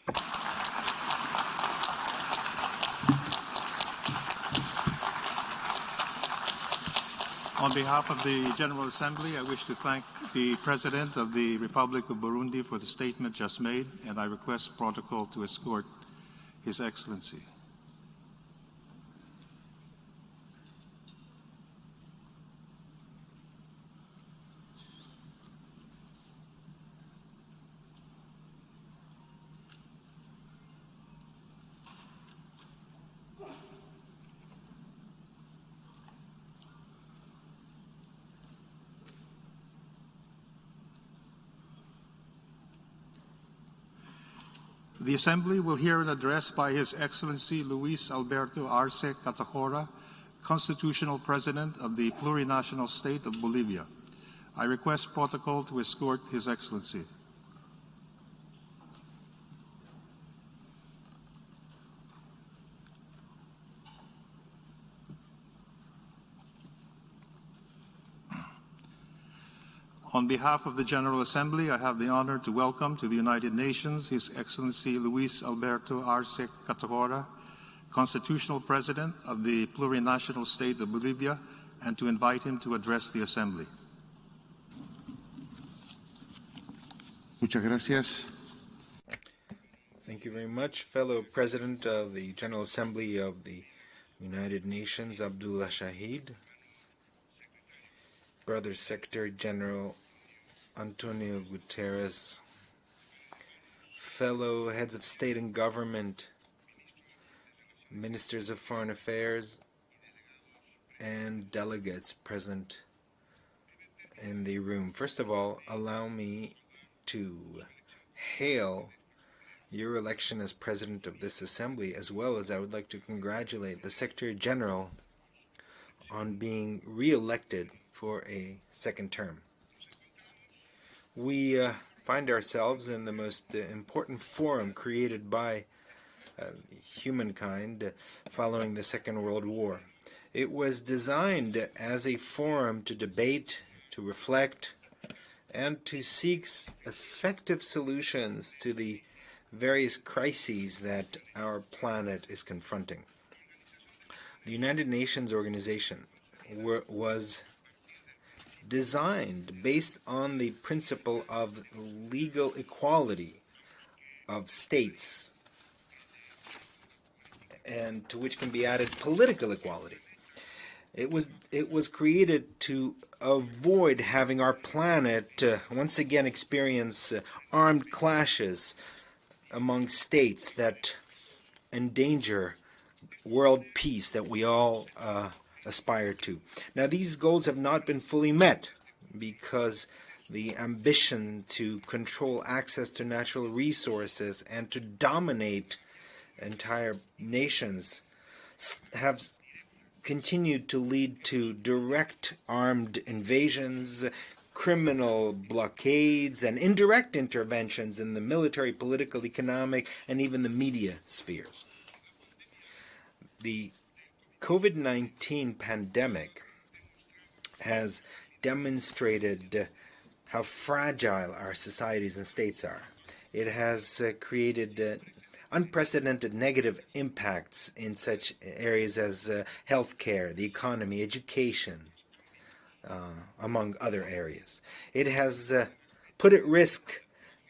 On behalf of the General Assembly, I wish to thank the President of the Republic of Burundi for the statement just made, and I request protocol to escort His Excellency. The Assembly will hear an address by His Excellency Luis Alberto Arce Catacora, Constitutional President of the Plurinational State of Bolivia. I request protocol to escort His Excellency. On behalf of the General Assembly, I have the honor to welcome to the United Nations His Excellency Luis Alberto Arce Catacora, Constitutional President of the Plurinational State of Bolivia, and to invite him to address the Assembly. Muchas gracias. Thank you very much, fellow President of the General Assembly of the United Nations, Abdullah Shahid, Brother Secretary General Antonio Guterres, fellow heads of state and government, ministers of foreign affairs, and delegates present in the room. First of all, allow me to hail your election as President of this Assembly, as well as I would like to congratulate the Secretary General on being re-elected for a second term. We find ourselves in the most important forum created by humankind following the Second World War. It was designed as a forum to debate, to reflect, and to seek effective solutions to the various crises that our planet is confronting. The United Nations Organization was designed based on the principle of legal equality of states, and to which can be added political equality. It was created to avoid having our planet once again experience armed clashes among states that endanger world peace that we all aspire to. Now, these goals have not been fully met because the ambition to control access to natural resources and to dominate entire nations have continued to lead to direct armed invasions, criminal blockades, and indirect interventions in the military, political, economic, and even the media spheres. The COVID-19 pandemic has demonstrated how fragile our societies and states are. It has created unprecedented negative impacts in such areas as healthcare, the economy, education, among other areas. It has put at risk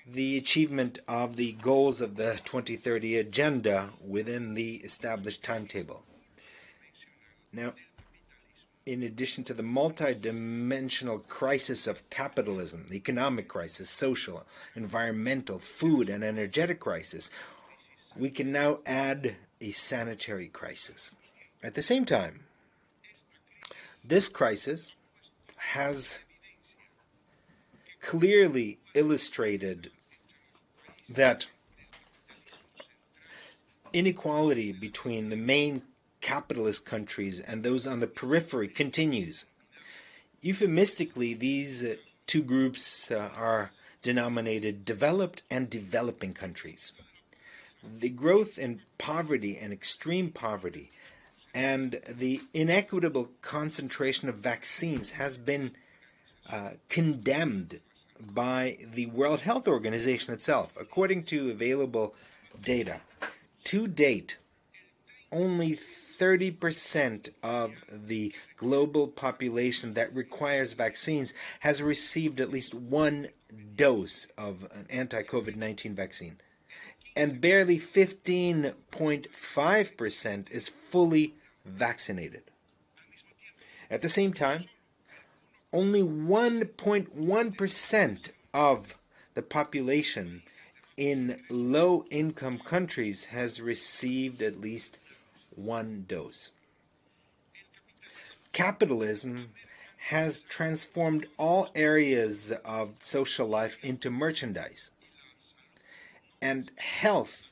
the achievement of the goals of the 2030 Agenda within the established timetable. Now, in addition to the multidimensional crisis of capitalism, the economic crisis, social, environmental, food, and energetic crisis, we can now add a sanitary crisis. At the same time, this crisis has clearly illustrated that inequality between the main capitalist countries and those on the periphery continues. Euphemistically, these two groups are denominated developed and developing countries. The growth in poverty and extreme poverty and the inequitable concentration of vaccines has been condemned by the World Health Organization itself. According to available data, to date, only 30% of the global population that requires vaccines has received at least one dose of an anti-COVID-19 vaccine. And barely 15.5% is fully vaccinated. At the same time, only 1.1% of the population in low-income countries has received at least one dose. Capitalism has transformed all areas of social life into merchandise, and health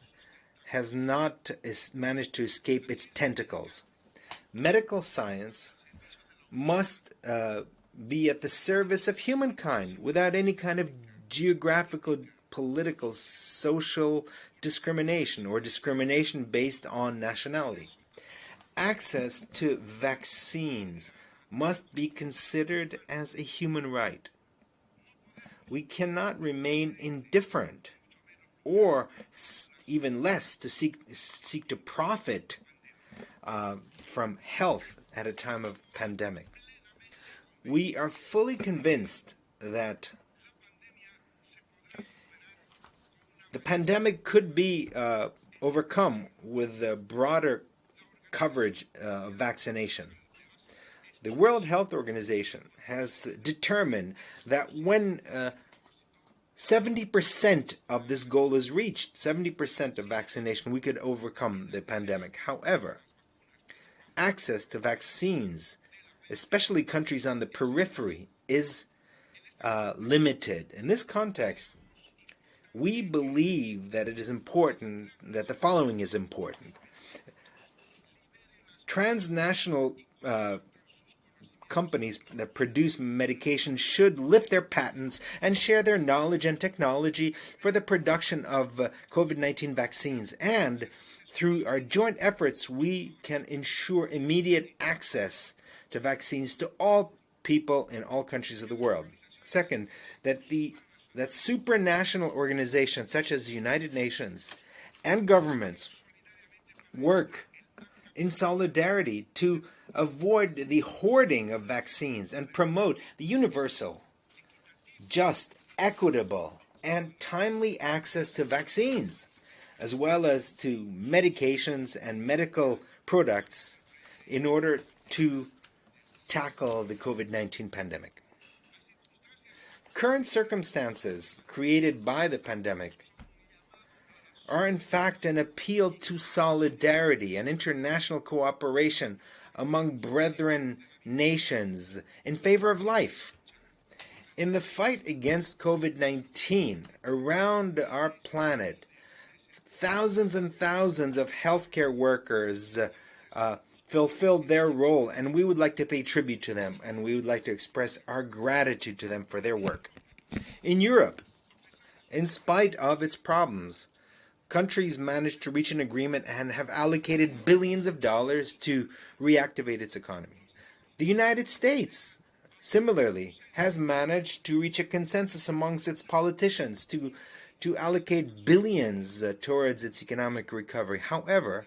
has not managed to escape its tentacles. Medical science must be at the service of humankind without any kind of geographical, political, social discrimination or discrimination based on nationality. Access to vaccines must be considered as a human right. We cannot remain indifferent, or even less to seek to profit from health at a time of pandemic. We are fully convinced that the pandemic could be overcome with a broader coverage of vaccination. The World Health Organization has determined that when 70% of this goal is reached, 70% of vaccination, we could overcome the pandemic. However, access to vaccines, especially countries on the periphery, is limited. In this context, we believe that it is important, that the following is important. Transnational companies that produce medication should lift their patents and share their knowledge and technology for the production of COVID-19 vaccines. And through our joint efforts, we can ensure immediate access to vaccines to all people in all countries of the world. Second, that supranational organizations such as the United Nations and governments work in solidarity to avoid the hoarding of vaccines and promote the universal, just, equitable, and timely access to vaccines, as well as to medications and medical products in order to tackle the COVID-19 pandemic. Current circumstances created by the pandemic are in fact an appeal to solidarity and international cooperation among brethren nations in favor of life. In the fight against COVID-19 around our planet, thousands and thousands of healthcare workers fulfilled their role, and we would like to pay tribute to them, and we would like to express our gratitude to them for their work. In Europe, in spite of its problems, countries managed to reach an agreement and have allocated billions of dollars to reactivate its economy. The United States, similarly, has managed to reach a consensus amongst its politicians to allocate billions towards its economic recovery. However,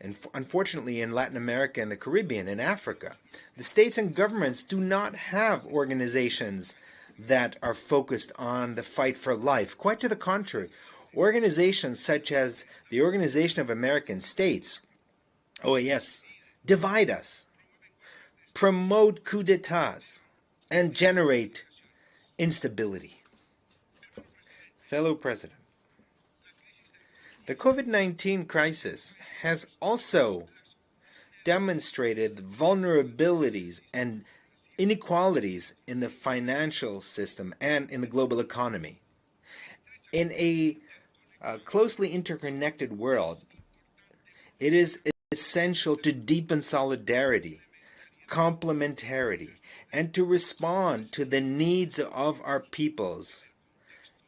and unfortunately in Latin America and the Caribbean and Africa, the states and governments do not have organizations that are focused on the fight for life. Quite to the contrary, organizations such as the Organization of American States, OAS, divide us, promote coups d'etats, and generate instability. Fellow President, the COVID-19 crisis has also demonstrated vulnerabilities and inequalities in the financial system and in the global economy. In a closely interconnected world, it is essential to deepen solidarity, complementarity, and to respond to the needs of our peoples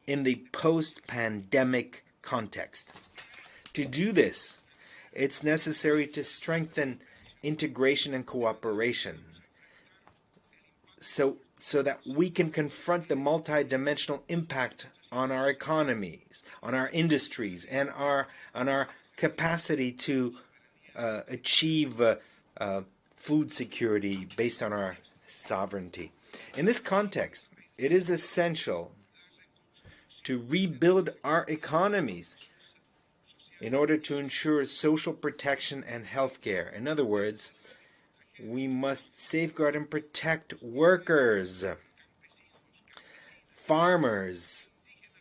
in the post-pandemic context. To do this, it's necessary to strengthen integration and cooperation so that we can confront the multidimensional impact on our economies, on our industries, and on our capacity to achieve food security based on our sovereignty. In this context, it is essential to rebuild our economies in order to ensure social protection and health care. In other words, we must safeguard and protect workers, farmers,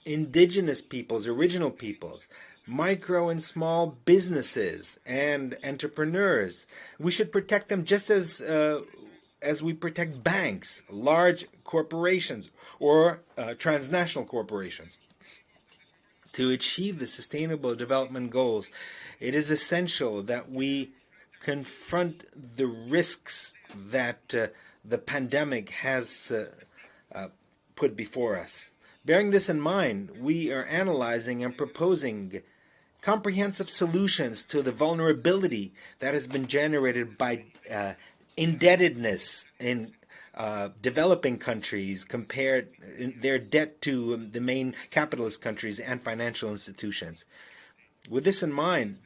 indigenous peoples, original peoples, micro and small businesses, and entrepreneurs. We should protect them just as we protect banks, large corporations, or transnational corporations. To achieve the Sustainable Development Goals, it is essential that we confront the risks that the pandemic has put before us. Bearing this in mind, we are analyzing and proposing comprehensive solutions to the vulnerability that has been generated by indebtedness in developing countries compared their debt to the main capitalist countries and financial institutions. With this in mind,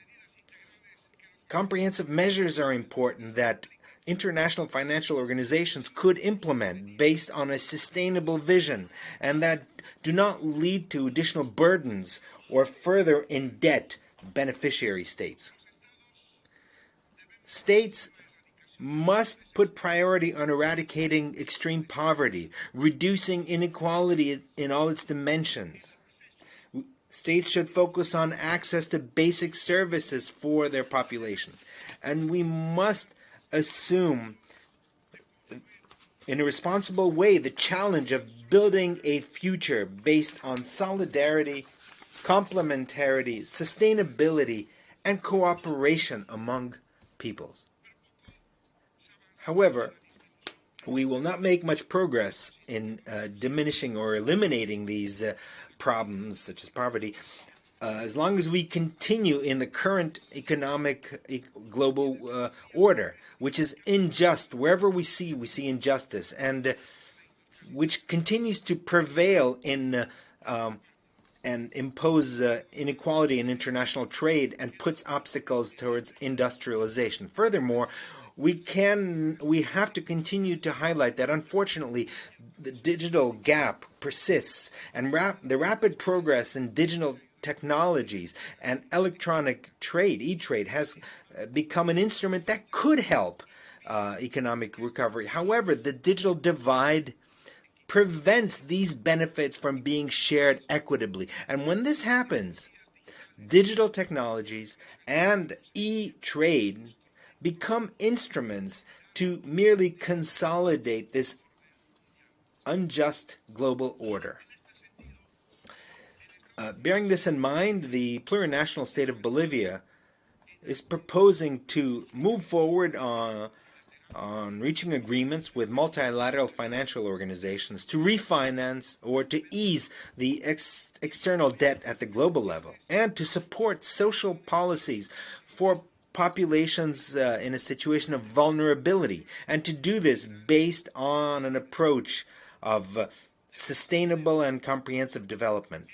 comprehensive measures are important that international financial organizations could implement based on a sustainable vision and that do not lead to additional burdens or further in-debt beneficiary states. States must put priority on eradicating extreme poverty, reducing inequality in all its dimensions. States should focus on access to basic services for their population. And we must assume in a responsible way the challenge of building a future based on solidarity, complementarity, sustainability, and cooperation among peoples. However, we will not make much progress in diminishing or eliminating these problems, such as poverty, as long as we continue in the current economic global order, which is unjust. Wherever we see injustice, and which continues to prevail in and impose inequality in international trade and puts obstacles towards industrialization. Furthermore, we have to continue to highlight that, unfortunately, the digital gap persists, and the rapid progress in digital technologies and electronic trade, e-trade, has become an instrument that could help economic recovery. However, the digital divide prevents these benefits from being shared equitably. And when this happens, digital technologies and e-trade become instruments to merely consolidate this unjust global order. Bearing this in mind, the plurinational state of Bolivia is proposing to move forward on reaching agreements with multilateral financial organizations to refinance or to ease the external debt at the global level, and to support social policies for populations in a situation of vulnerability, and to do this based on an approach of sustainable and comprehensive development.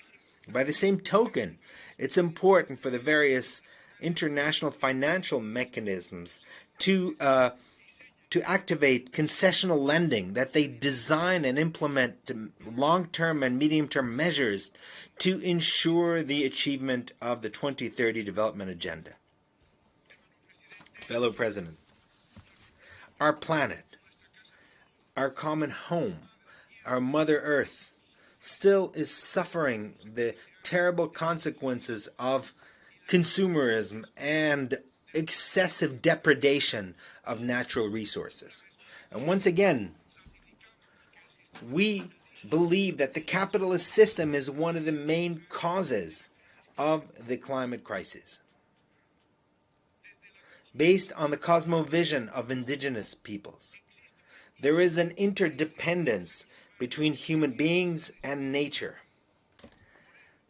By the same token, it's important for the various international financial mechanisms to activate concessional lending, that they design and implement long-term and medium-term measures to ensure the achievement of the 2030 Development Agenda. Fellow President, our planet, our common home, our Mother Earth, still is suffering the terrible consequences of consumerism and excessive depredation of natural resources. And once again, we believe that the capitalist system is one of the main causes of the climate crisis. Based on the cosmovision of indigenous peoples, there is an interdependence between human beings and nature.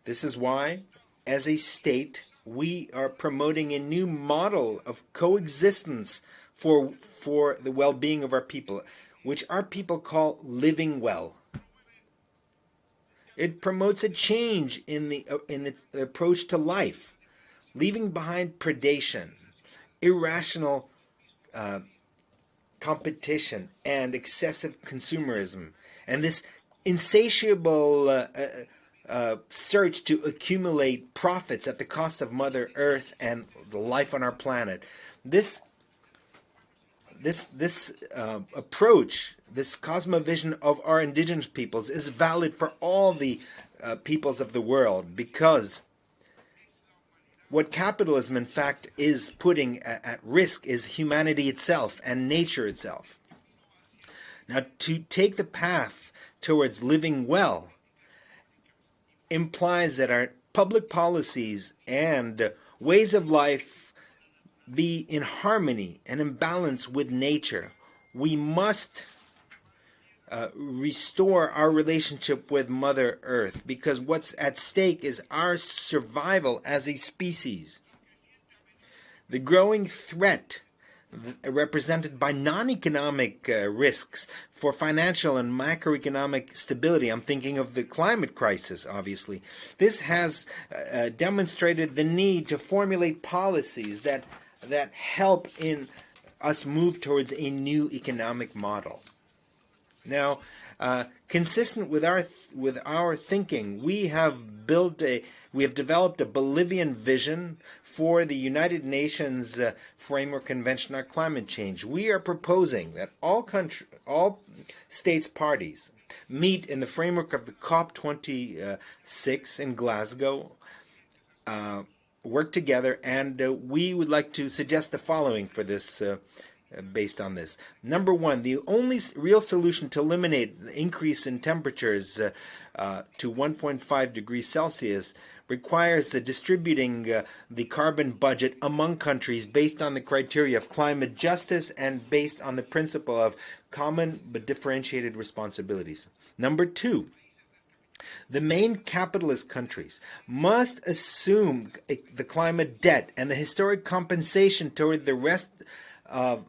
This is why, as a state, we are promoting a new model of coexistence for the well-being of our people, which our people call living well. It promotes a change in the approach to life, leaving behind predation, irrational competition, and excessive consumerism, and this insatiable search to accumulate profits at the cost of Mother Earth and the life on our planet. This approach, this cosmovision of our indigenous peoples, is valid for all the peoples of the world, because what capitalism, in fact, is putting at risk is humanity itself and nature itself. Now, to take the path towards living well implies that our public policies and ways of life be in harmony and in balance with nature. We must restore our relationship with Mother Earth, because what's at stake is our survival as a species. The growing threat represented by non-economic risks for financial and macroeconomic stability. I'm thinking of the climate crisis, obviously. This has demonstrated the need to formulate policies that help in us move towards a new economic model. Now, consistent with our thinking, we have developed a Bolivian vision for the United Nations Framework Convention on Climate Change. We are proposing that all states parties meet in the framework of the COP26 in Glasgow, work together, and we would like to suggest the following for this. Based on this. Number one, the only real solution to eliminate the increase in temperatures to 1.5 degrees Celsius requires distributing the carbon budget among countries based on the criteria of climate justice and based on the principle of common but differentiated responsibilities. Number two, the main capitalist countries must assume the climate debt and the historic compensation toward the rest of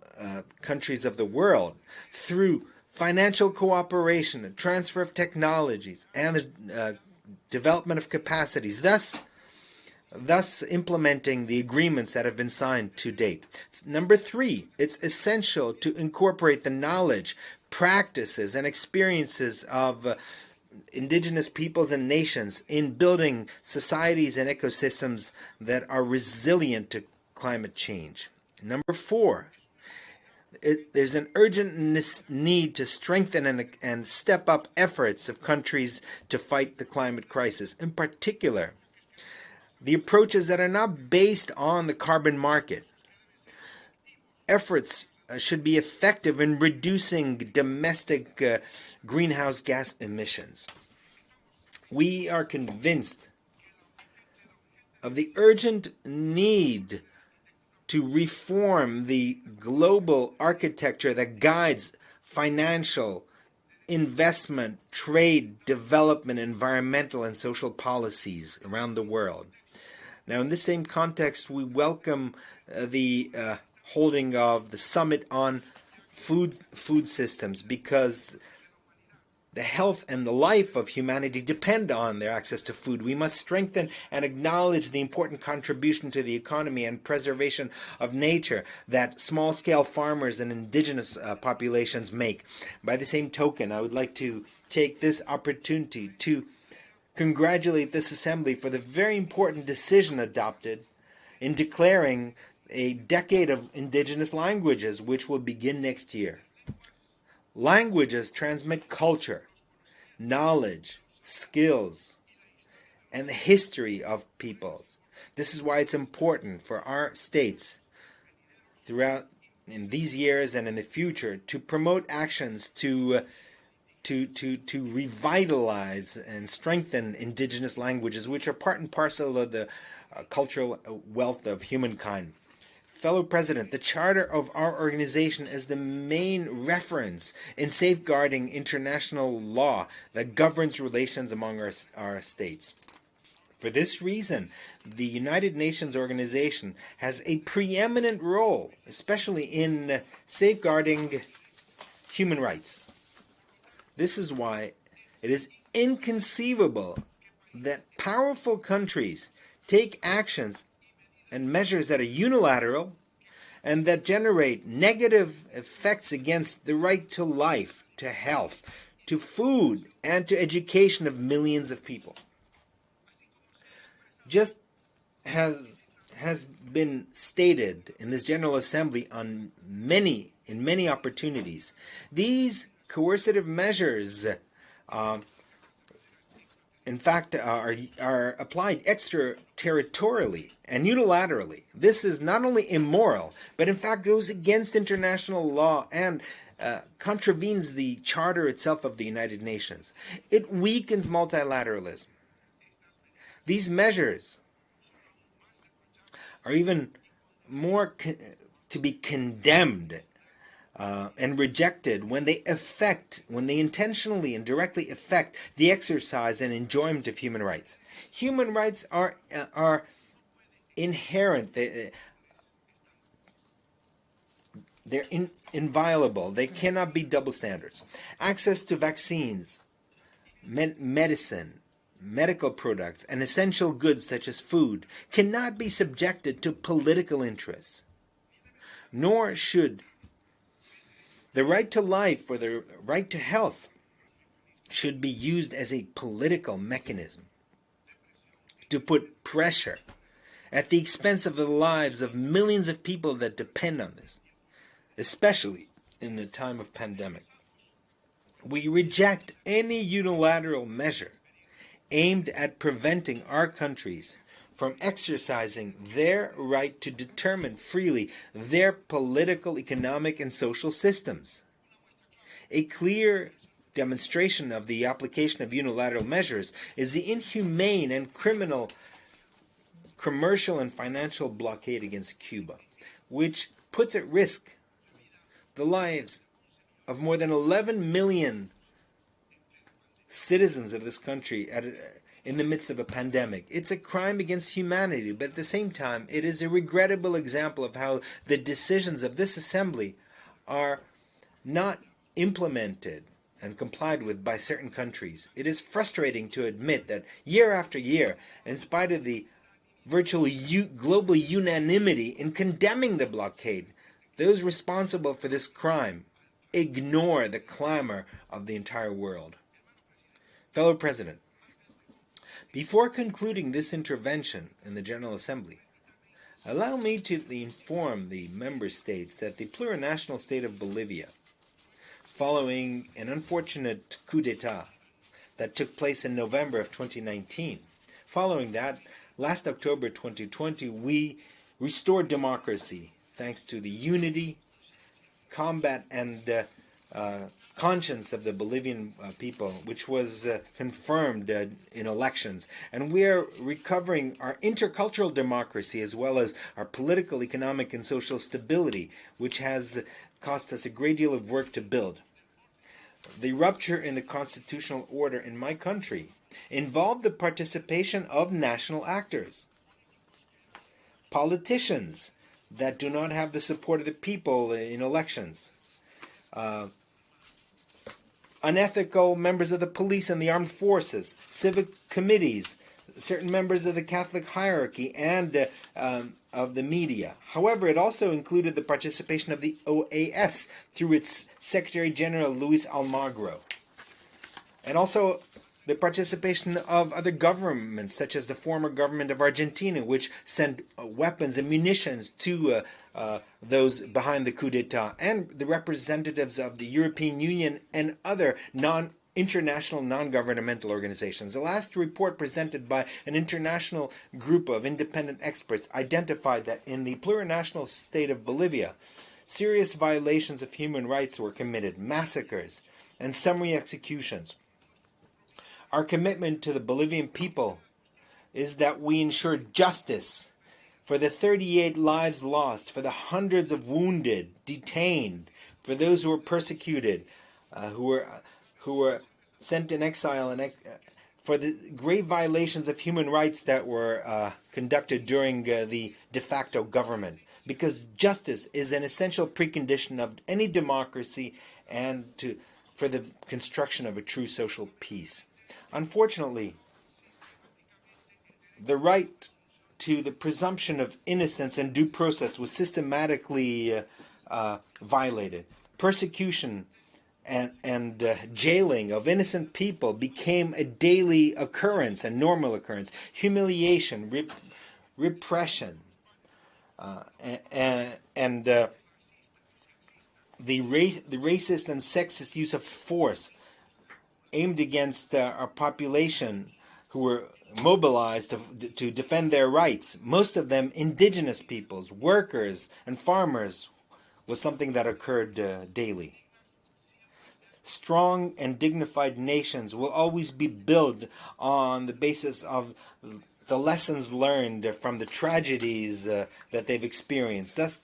countries of the world through financial cooperation, the transfer of technologies, and the development of capacities, thus implementing the agreements that have been signed to date. Number three, it's essential to incorporate the knowledge, practices, and experiences of indigenous peoples and nations in building societies and ecosystems that are resilient to climate change. Number four, there's an urgent need to strengthen and step up efforts of countries to fight the climate crisis. In particular, the approaches that are not based on the carbon market. Efforts should be effective in reducing domestic greenhouse gas emissions. We are convinced of the urgent need to reform the global architecture that guides financial, investment, trade, development, environmental, and social policies around the world. Now, in this same context, we welcome the holding of the summit on food systems, because the health and the life of humanity depend on their access to food. We must strengthen and acknowledge the important contribution to the economy and preservation of nature that small-scale farmers and indigenous populations make. By the same token, I would like to take this opportunity to congratulate this Assembly for the very important decision adopted in declaring a decade of indigenous languages, which will begin next year. Languages transmit culture, knowledge, skills, and the history of peoples. This is why it's important for our states throughout in these years and in the future to promote actions to to revitalize and strengthen indigenous languages, which are part and parcel of the cultural wealth of humankind. Fellow President, the charter of our organization is the main reference in safeguarding international law that governs relations among our states. For this reason, the United Nations organization has a preeminent role, especially in safeguarding human rights. This is why it is inconceivable that powerful countries take actions and measures that are unilateral and that generate negative effects against the right to life, to health, to food, and to education of millions of people. Just has been stated in this General Assembly in many opportunities, these coercive measures in fact, are applied extraterritorially and unilaterally. This is not only immoral, but in fact goes against international law and contravenes the Charter itself of the United Nations. It weakens multilateralism. These measures are even more to be condemned and rejected when they intentionally and directly affect the exercise and enjoyment of human rights. Human rights are inherent. They're inviolable. They cannot be double standards. Access to vaccines, medicine, medical products, and essential goods such as food cannot be subjected to political interests, nor should the right to life or the right to health should be used as a political mechanism to put pressure at the expense of the lives of millions of people that depend on this, especially in the time of pandemic. We reject any unilateral measure aimed at preventing our countries from exercising their right to determine freely their political, economic, and social systems. A clear demonstration of the application of unilateral measures is the inhumane and criminal commercial and financial blockade against Cuba, which puts at risk the lives of more than 11 million citizens of this country in the midst of a pandemic. It's a crime against humanity, but at the same time, it is a regrettable example of how the decisions of this assembly are not implemented and complied with by certain countries. It is frustrating to admit that year after year, in spite of the virtually global unanimity in condemning the blockade, those responsible for this crime ignore the clamor of the entire world. Fellow President, before concluding this intervention in the General Assembly, allow me to inform the member states that the plurinational state of Bolivia, following an unfortunate coup d'etat that took place in November of 2019, following that, last October 2020, we restored democracy thanks to the unity, combat, and conscience of the Bolivian people, which was confirmed in elections. And we are recovering our intercultural democracy as well as our political, economic, and social stability, which has cost us a great deal of work to build. The rupture in the constitutional order in my country involved the participation of national actors, politicians that do not have the support of the people in elections, unethical members of the police and the armed forces, civic committees, certain members of the Catholic hierarchy, and of the media. However, it also included the participation of the OAS through its Secretary General Luis Almagro, and also the participation of other governments, such as the former government of Argentina, which sent weapons and munitions to those behind the coup d'etat, and the representatives of the European Union and other international non-governmental organizations. The last report presented by an international group of independent experts identified that in the plurinational state of Bolivia, serious violations of human rights were committed, massacres, and summary executions. Our commitment to the Bolivian people is that we ensure justice for the 38 lives lost, for the hundreds of wounded, detained, for those who were persecuted, who were sent in exile, and for the grave violations of human rights that were conducted during the de facto government. Because justice is an essential precondition of any democracy and for the construction of a true social peace. Unfortunately, the right to the presumption of innocence and due process was systematically violated. Persecution and jailing of innocent people became a daily occurrence and normal occurrence. Humiliation, repression, and the racist and sexist use of force aimed against our population who were mobilized to defend their rights, most of them indigenous peoples, workers, and farmers, was something that occurred daily. Strong and dignified nations will always be built on the basis of the lessons learned from the tragedies that they've experienced, thus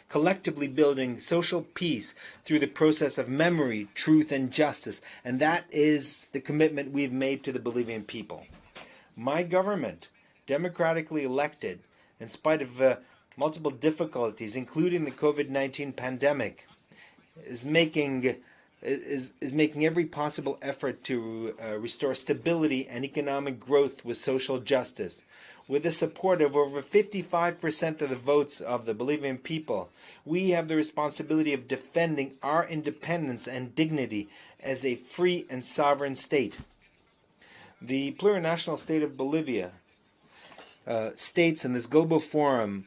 collectively building social peace through the process of memory, truth, and justice. And that is the commitment we've made to the Bolivian people. My government, democratically elected, in spite of multiple difficulties, including the COVID-19 pandemic, is making every possible effort to restore stability and economic growth with social justice. With the support of over 55% of the votes of the Bolivian people, we have the responsibility of defending our independence and dignity as a free and sovereign state. The plurinational state of Bolivia states in this global forum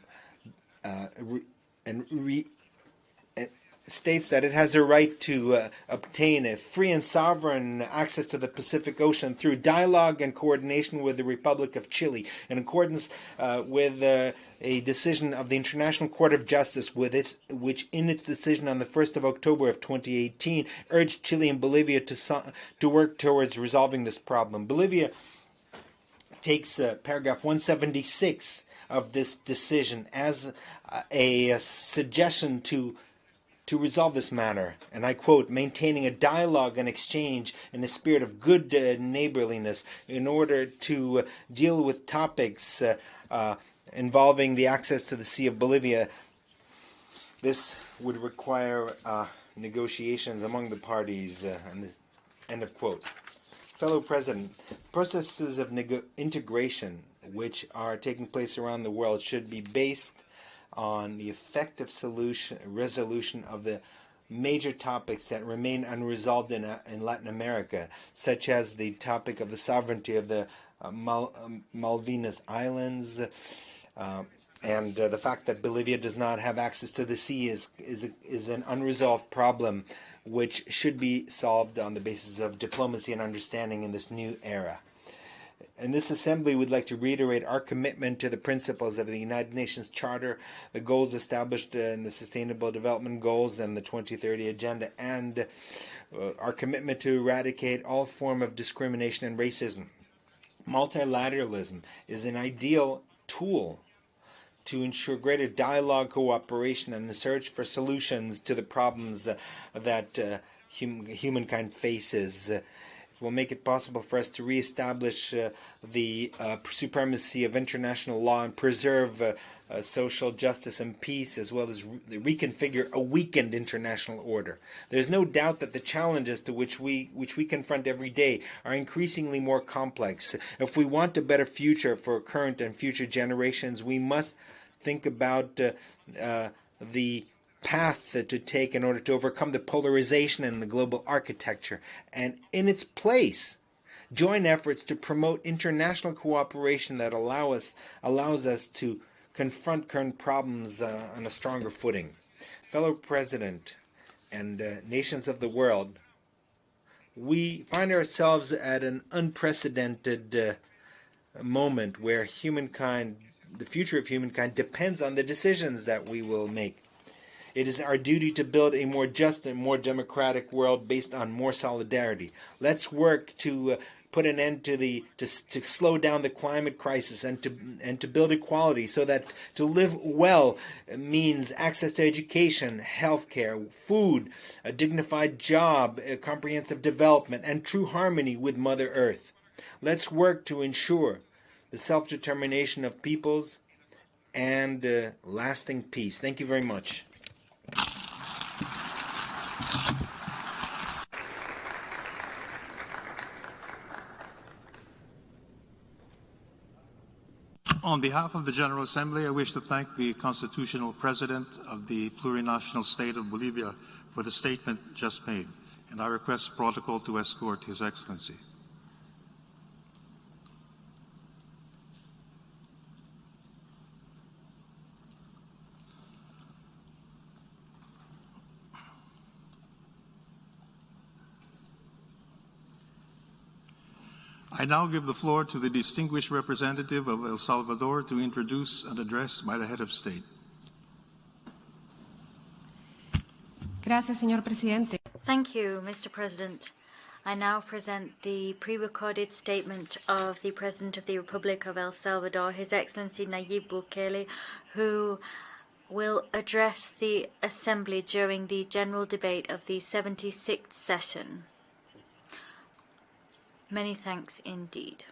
states that it has a right to obtain a free and sovereign access to the Pacific Ocean through dialogue and coordination with the Republic of Chile, in accordance with a decision of the International Court of Justice, which in its decision on the 1st of October of 2018 urged Chile and Bolivia to work towards resolving this problem. Bolivia takes paragraph 176 of this decision as a suggestion to resolve this matter, and I quote, maintaining a dialogue and exchange in a spirit of good neighborliness in order to deal with topics involving the access to the Sea of Bolivia. This would require negotiations among the parties, end of quote. Fellow President, processes of integration which are taking place around the world should be based on the effective resolution of the major topics that remain unresolved in Latin America, such as the topic of the sovereignty of the Malvinas Islands, and the fact that Bolivia does not have access to the sea is an unresolved problem which should be solved on the basis of diplomacy and understanding in this new era. In this assembly, we'd like to reiterate our commitment to the principles of the United Nations Charter, the goals established in the Sustainable Development Goals and the 2030 Agenda, and our commitment to eradicate all form of discrimination and racism. Multilateralism is an ideal tool to ensure greater dialogue, cooperation, and the search for solutions to the problems that humankind faces. Will make it possible for us to reestablish the supremacy of international law and preserve social justice and peace, as well as reconfigure a weakened international order. There's no doubt that the challenges to which we confront every day are increasingly more complex. If we want a better future for current and future generations, we must think about the path to take in order to overcome the polarization in the global architecture, and in its place join efforts to promote international cooperation that allows us to confront current problems on a stronger footing. Fellow President and nations of the world, we find ourselves at an unprecedented moment where the future of humankind depends on the decisions that we will make. It is our duty to build a more just and more democratic world based on more solidarity. Let's work to put an end to to slow down the climate crisis and to build equality, so that to live well means access to education, healthcare, food, a dignified job, a comprehensive development, and true harmony with Mother Earth. Let's work to ensure the self-determination of peoples and lasting peace. Thank you very much. On behalf of the General Assembly, I wish to thank the Constitutional President of the Plurinational State of Bolivia for the statement just made, and I request protocol to escort His Excellency. I now give the floor to the distinguished representative of El Salvador to introduce an address by the head of state. Gracias, señor presidente. Thank you, Mr. President. I now present the pre-recorded statement of the President of the Republic of El Salvador, His Excellency Nayib Bukele, who will address the Assembly during the general debate of the 76th session. Many thanks indeed.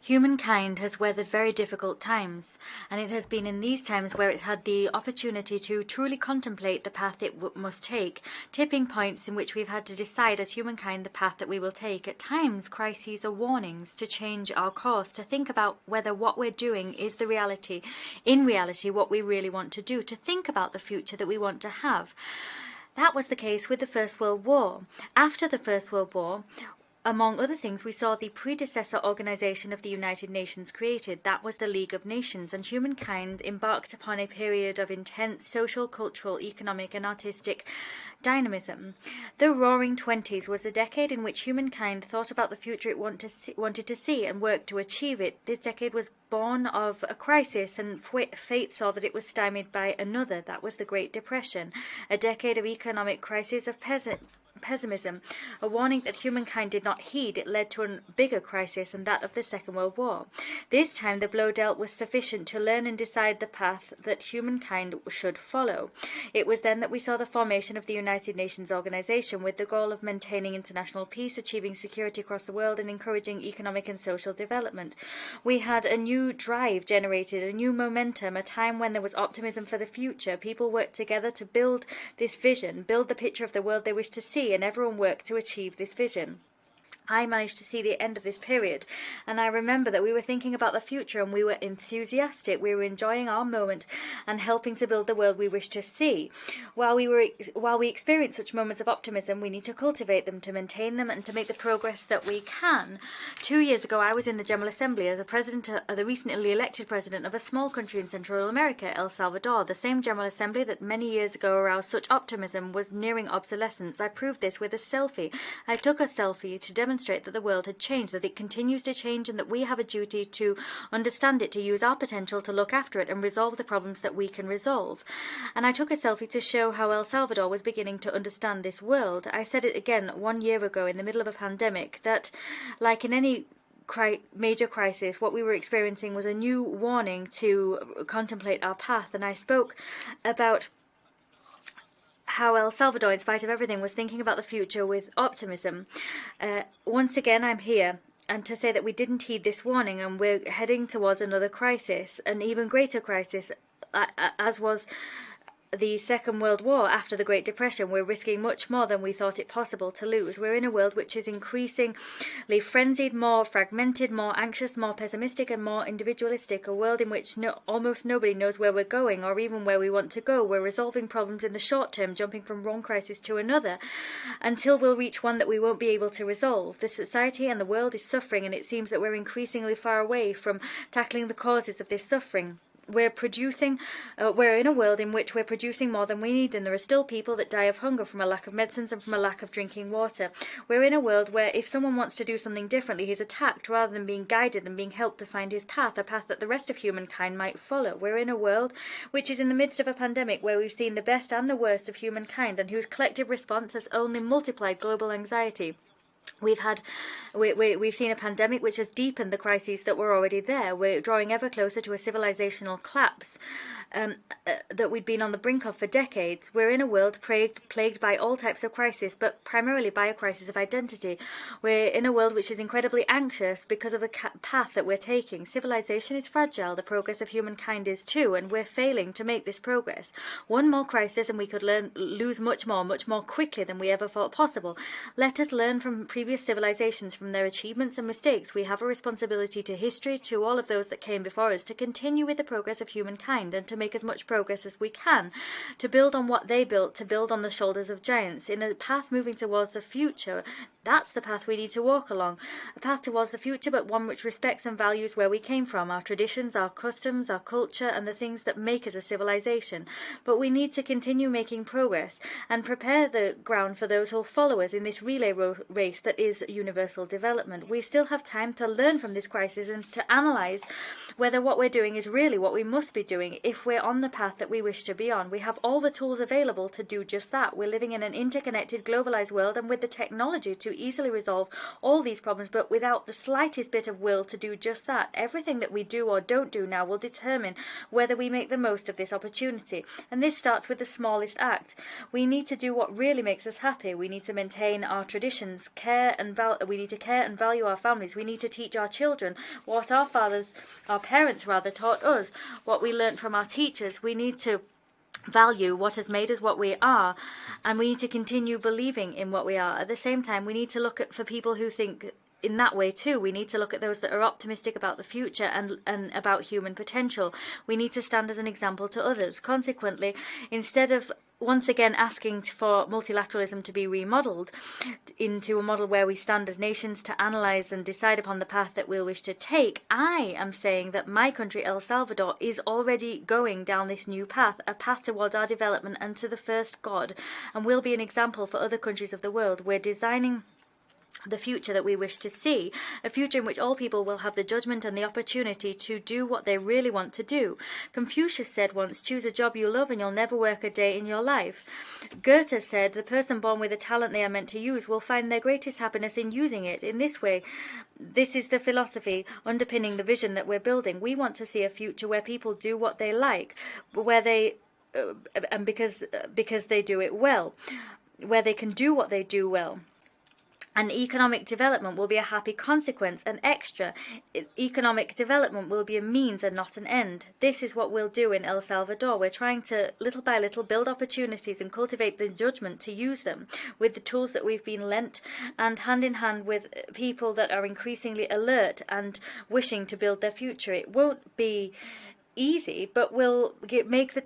Humankind has weathered very difficult times, and it has been in these times where it had the opportunity to truly contemplate the path it must take, tipping points in which we've had to decide as humankind the path that we will take. At times, crises are warnings to change our course, to think about whether what we're doing is the reality, in reality, what we really want to do, to think about the future that we want to have. That was the case with the First World War. After the First World War, among other things, we saw the predecessor organization of the United Nations created. That was the League of Nations, and humankind embarked upon a period of intense social, cultural, economic, and artistic dynamism. The Roaring Twenties was a decade in which humankind thought about the future it wanted to see and worked to achieve it. This decade was born of a crisis, and fate saw that it was stymied by another. That was the Great Depression, a decade of economic crisis, of pessimism, a warning that humankind did not heed. It led to a bigger crisis, and that of the Second World War. This time the blow dealt was sufficient to learn and decide the path that humankind should follow. It was then that we saw the formation of the United Nations Organization, with the goal of maintaining international peace, achieving security across the world, and encouraging economic and social development. We had a new drive generated, a new momentum, a time when there was optimism for the future. People worked together to build this vision, build the picture of the world they wished to see, and everyone worked to achieve this vision. I managed to see the end of this period, and I remember that we were thinking about the future, and we were enthusiastic. We were enjoying our moment and helping to build the world we wish to see. While we experience such moments of optimism, we need to cultivate them, to maintain them, and to make the progress that we can. 2 years ago, I was in the General Assembly as the recently elected president of a small country in Central America, El Salvador. The same General Assembly that many years ago aroused such optimism was nearing obsolescence. I proved this with a selfie. I took a selfie to demonstrate that the world had changed, that it continues to change, and that we have a duty to understand it, to use our potential to look after it and resolve the problems that we can resolve. And I took a selfie to show how El Salvador was beginning to understand this world. I said it again 1 year ago in the middle of a pandemic, that like in any major crisis, what we were experiencing was a new warning to contemplate our path. And I spoke about how El Salvador, in spite of everything, was thinking about the future with optimism. Once again, I'm here, and to say that we didn't heed this warning, and we're heading towards another crisis, an even greater crisis, as was the Second World War after the Great Depression. We're risking much more than we thought it possible to lose. We're in a world which is increasingly frenzied, more fragmented, more anxious, more pessimistic, and more individualistic. A world in which almost nobody knows where we're going, or even where we want to go. We're resolving problems in the short term, jumping from one crisis to another, until we'll reach one that we won't be able to resolve. The society and the world is suffering, and it seems that we're increasingly far away from tackling the causes of this suffering. we're in a world in which we're producing more than we need, and there are still people that die of hunger from a lack of medicines and from a lack of drinking water. We're in a world where if someone wants to do something differently, he's attacked rather than being guided and being helped to find his path, a path that the rest of humankind might follow. We're in a world which is in the midst of a pandemic where we've seen the best and the worst of humankind, and whose collective response has only multiplied global anxiety. We've seen a pandemic which has deepened the crises that were already there. We're drawing ever closer to a civilizational collapse that we'd been on the brink of for decades. We're in a world plagued by all types of crisis, but primarily by a crisis of identity. We're in a world which is incredibly anxious because of the path that we're taking. Civilization is fragile, the progress of humankind is too, and we're failing to make this progress. One more crisis and we could lose much more quickly than we ever thought possible. Let us learn from previous civilizations, from their achievements and mistakes. We have a responsibility to history, to all of those that came before us, to continue with the progress of humankind and to make as much progress as we can, to build on what they built, to build on the shoulders of giants, in a path moving towards the future. That's the path we need to walk along, a path towards the future, but one which respects and values where we came from, our traditions, our customs, our culture, and the things that make us a civilization. But we need to continue making progress and prepare the ground for those who'll follow us in this relay race that is universal development. We still have time to learn from this crisis and to analyze whether what we're doing is really what we must be doing if we're on the path that we wish to be on. We have all the tools available to do just that. We're living in an interconnected, globalized world, and with the technology to easily resolve all these problems, but without the slightest bit of will to do just that. Everything that we do or don't do now will determine whether we make the most of this opportunity. And this starts with the smallest act. We need to do what really makes us happy. We need to maintain our traditions, we need to care and value our families. We need to teach our children what our parents taught us, what we learnt from our teachers. We need to value what has made us what we are, and we need to continue believing in what we are. At the same time, we need to look for people who think in that way too. We need to look at those that are optimistic about the future and about human potential. We need to stand as an example to others. Consequently, instead of once again asking for multilateralism to be remodeled into a model where we stand as nations to analyze and decide upon the path that we'll wish to take, I am saying that my country, El Salvador, is already going down this new path, a path towards our development and to the first God, and will be an example for other countries of the world. We're designing the future that we wish to see, a future in which all people will have the judgment and the opportunity to do what they really want to do. Confucius said once, choose a job you love and you'll never work a day in your life. Goethe said, the person born with a talent they are meant to use will find their greatest happiness in using it. In this way, this is the philosophy underpinning the vision that we're building. We want to see a future where people do what they like, where they and because they do it well, where they can do what they do well. And economic development will be a happy consequence, an extra. Economic development will be a means and not an end. This is what we'll do in El Salvador. We're trying to, little by little, build opportunities and cultivate the judgment to use them with the tools that we've been lent, and hand in hand with people that are increasingly alert and wishing to build their future. It won't be easy, but we'll use the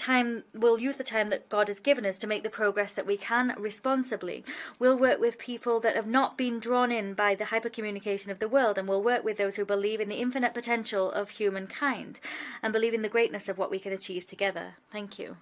time that God has given us to make the progress that we can responsibly. We'll work with people that have not been drawn in by the hypercommunication of the world, and we'll work with those who believe in the infinite potential of humankind and believe in the greatness of what we can achieve together. Thank you.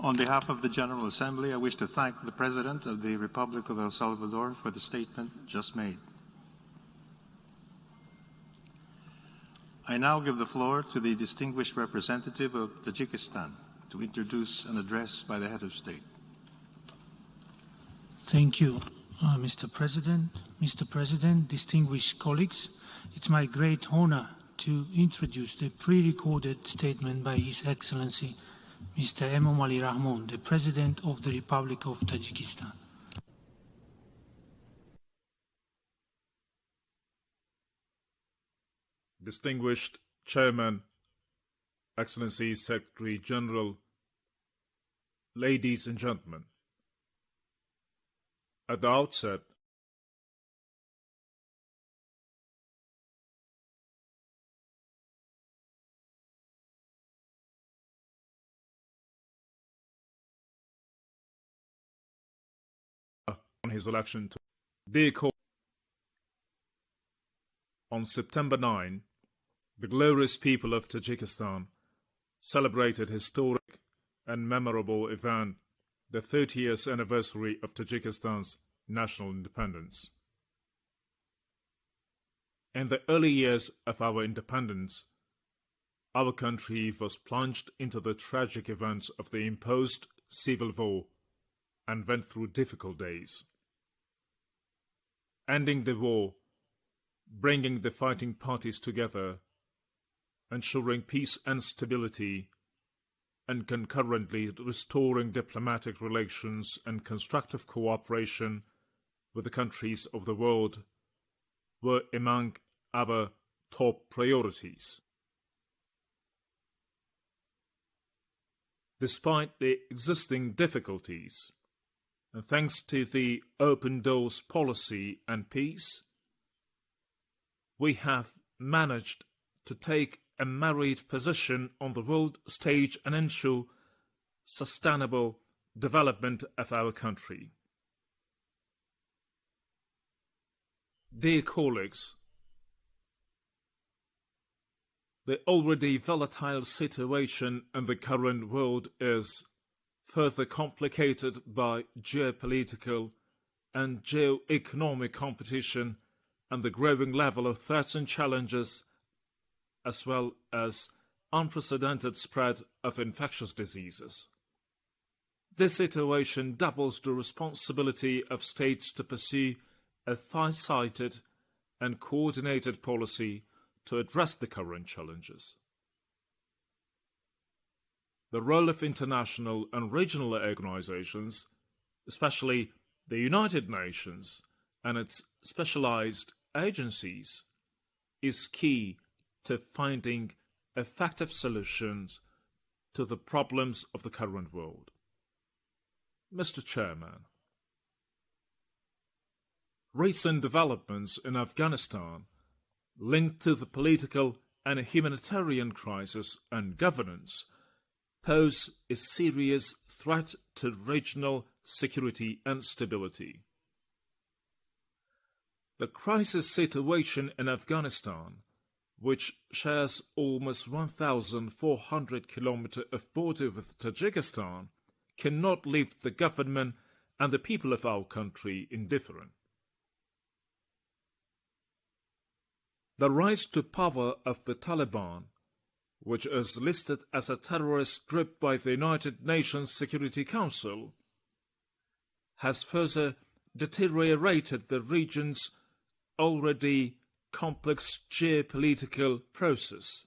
On behalf of the General Assembly, I wish to thank the President of the Republic of El Salvador for the statement just made. I now give the floor to the distinguished representative of Tajikistan to introduce an address by the head of state. Thank you, Mr. President. Mr. President, distinguished colleagues, it's my great honor to introduce the pre-recorded statement by His Excellency Mr. Emomali Rahmon, the President of the Republic of Tajikistan. Distinguished Chairman, Excellency Secretary General, ladies and gentlemen, at the outset, on his election to Dear Colleagues, on September 9, the glorious people of Tajikistan celebrated historic and memorable event, the 30th anniversary of Tajikistan's national independence. In the early years of our independence, our country was plunged into the tragic events of the imposed civil war and went through difficult days. Ending the war, bringing the fighting parties together, ensuring peace and stability, and concurrently restoring diplomatic relations and constructive cooperation with the countries of the world were among our top priorities. Despite the existing difficulties, and thanks to the open doors policy and peace, we have managed to take a merit position on the world stage and ensure sustainable development of our country. Dear colleagues, the already volatile situation in the current world is further complicated by geopolitical and geo-economic competition and the growing level of threats and challenges, as well as unprecedented spread of infectious diseases. This situation doubles the responsibility of states to pursue a far-sighted and coordinated policy to address the current challenges. The role of international and regional organizations, especially the United Nations and its specialized agencies, is key to finding effective solutions to the problems of the current world. Mr. Chairman, recent developments in Afghanistan linked to the political and humanitarian crisis and governance pose a serious threat to regional security and stability. The crisis situation in Afghanistan, which shares almost 1,400 kilometers of border with Tajikistan, cannot leave the government and the people of our country indifferent. The rise to power of the Taliban, which is listed as a terrorist group by the United Nations Security Council, has further deteriorated the region's already complex geopolitical process.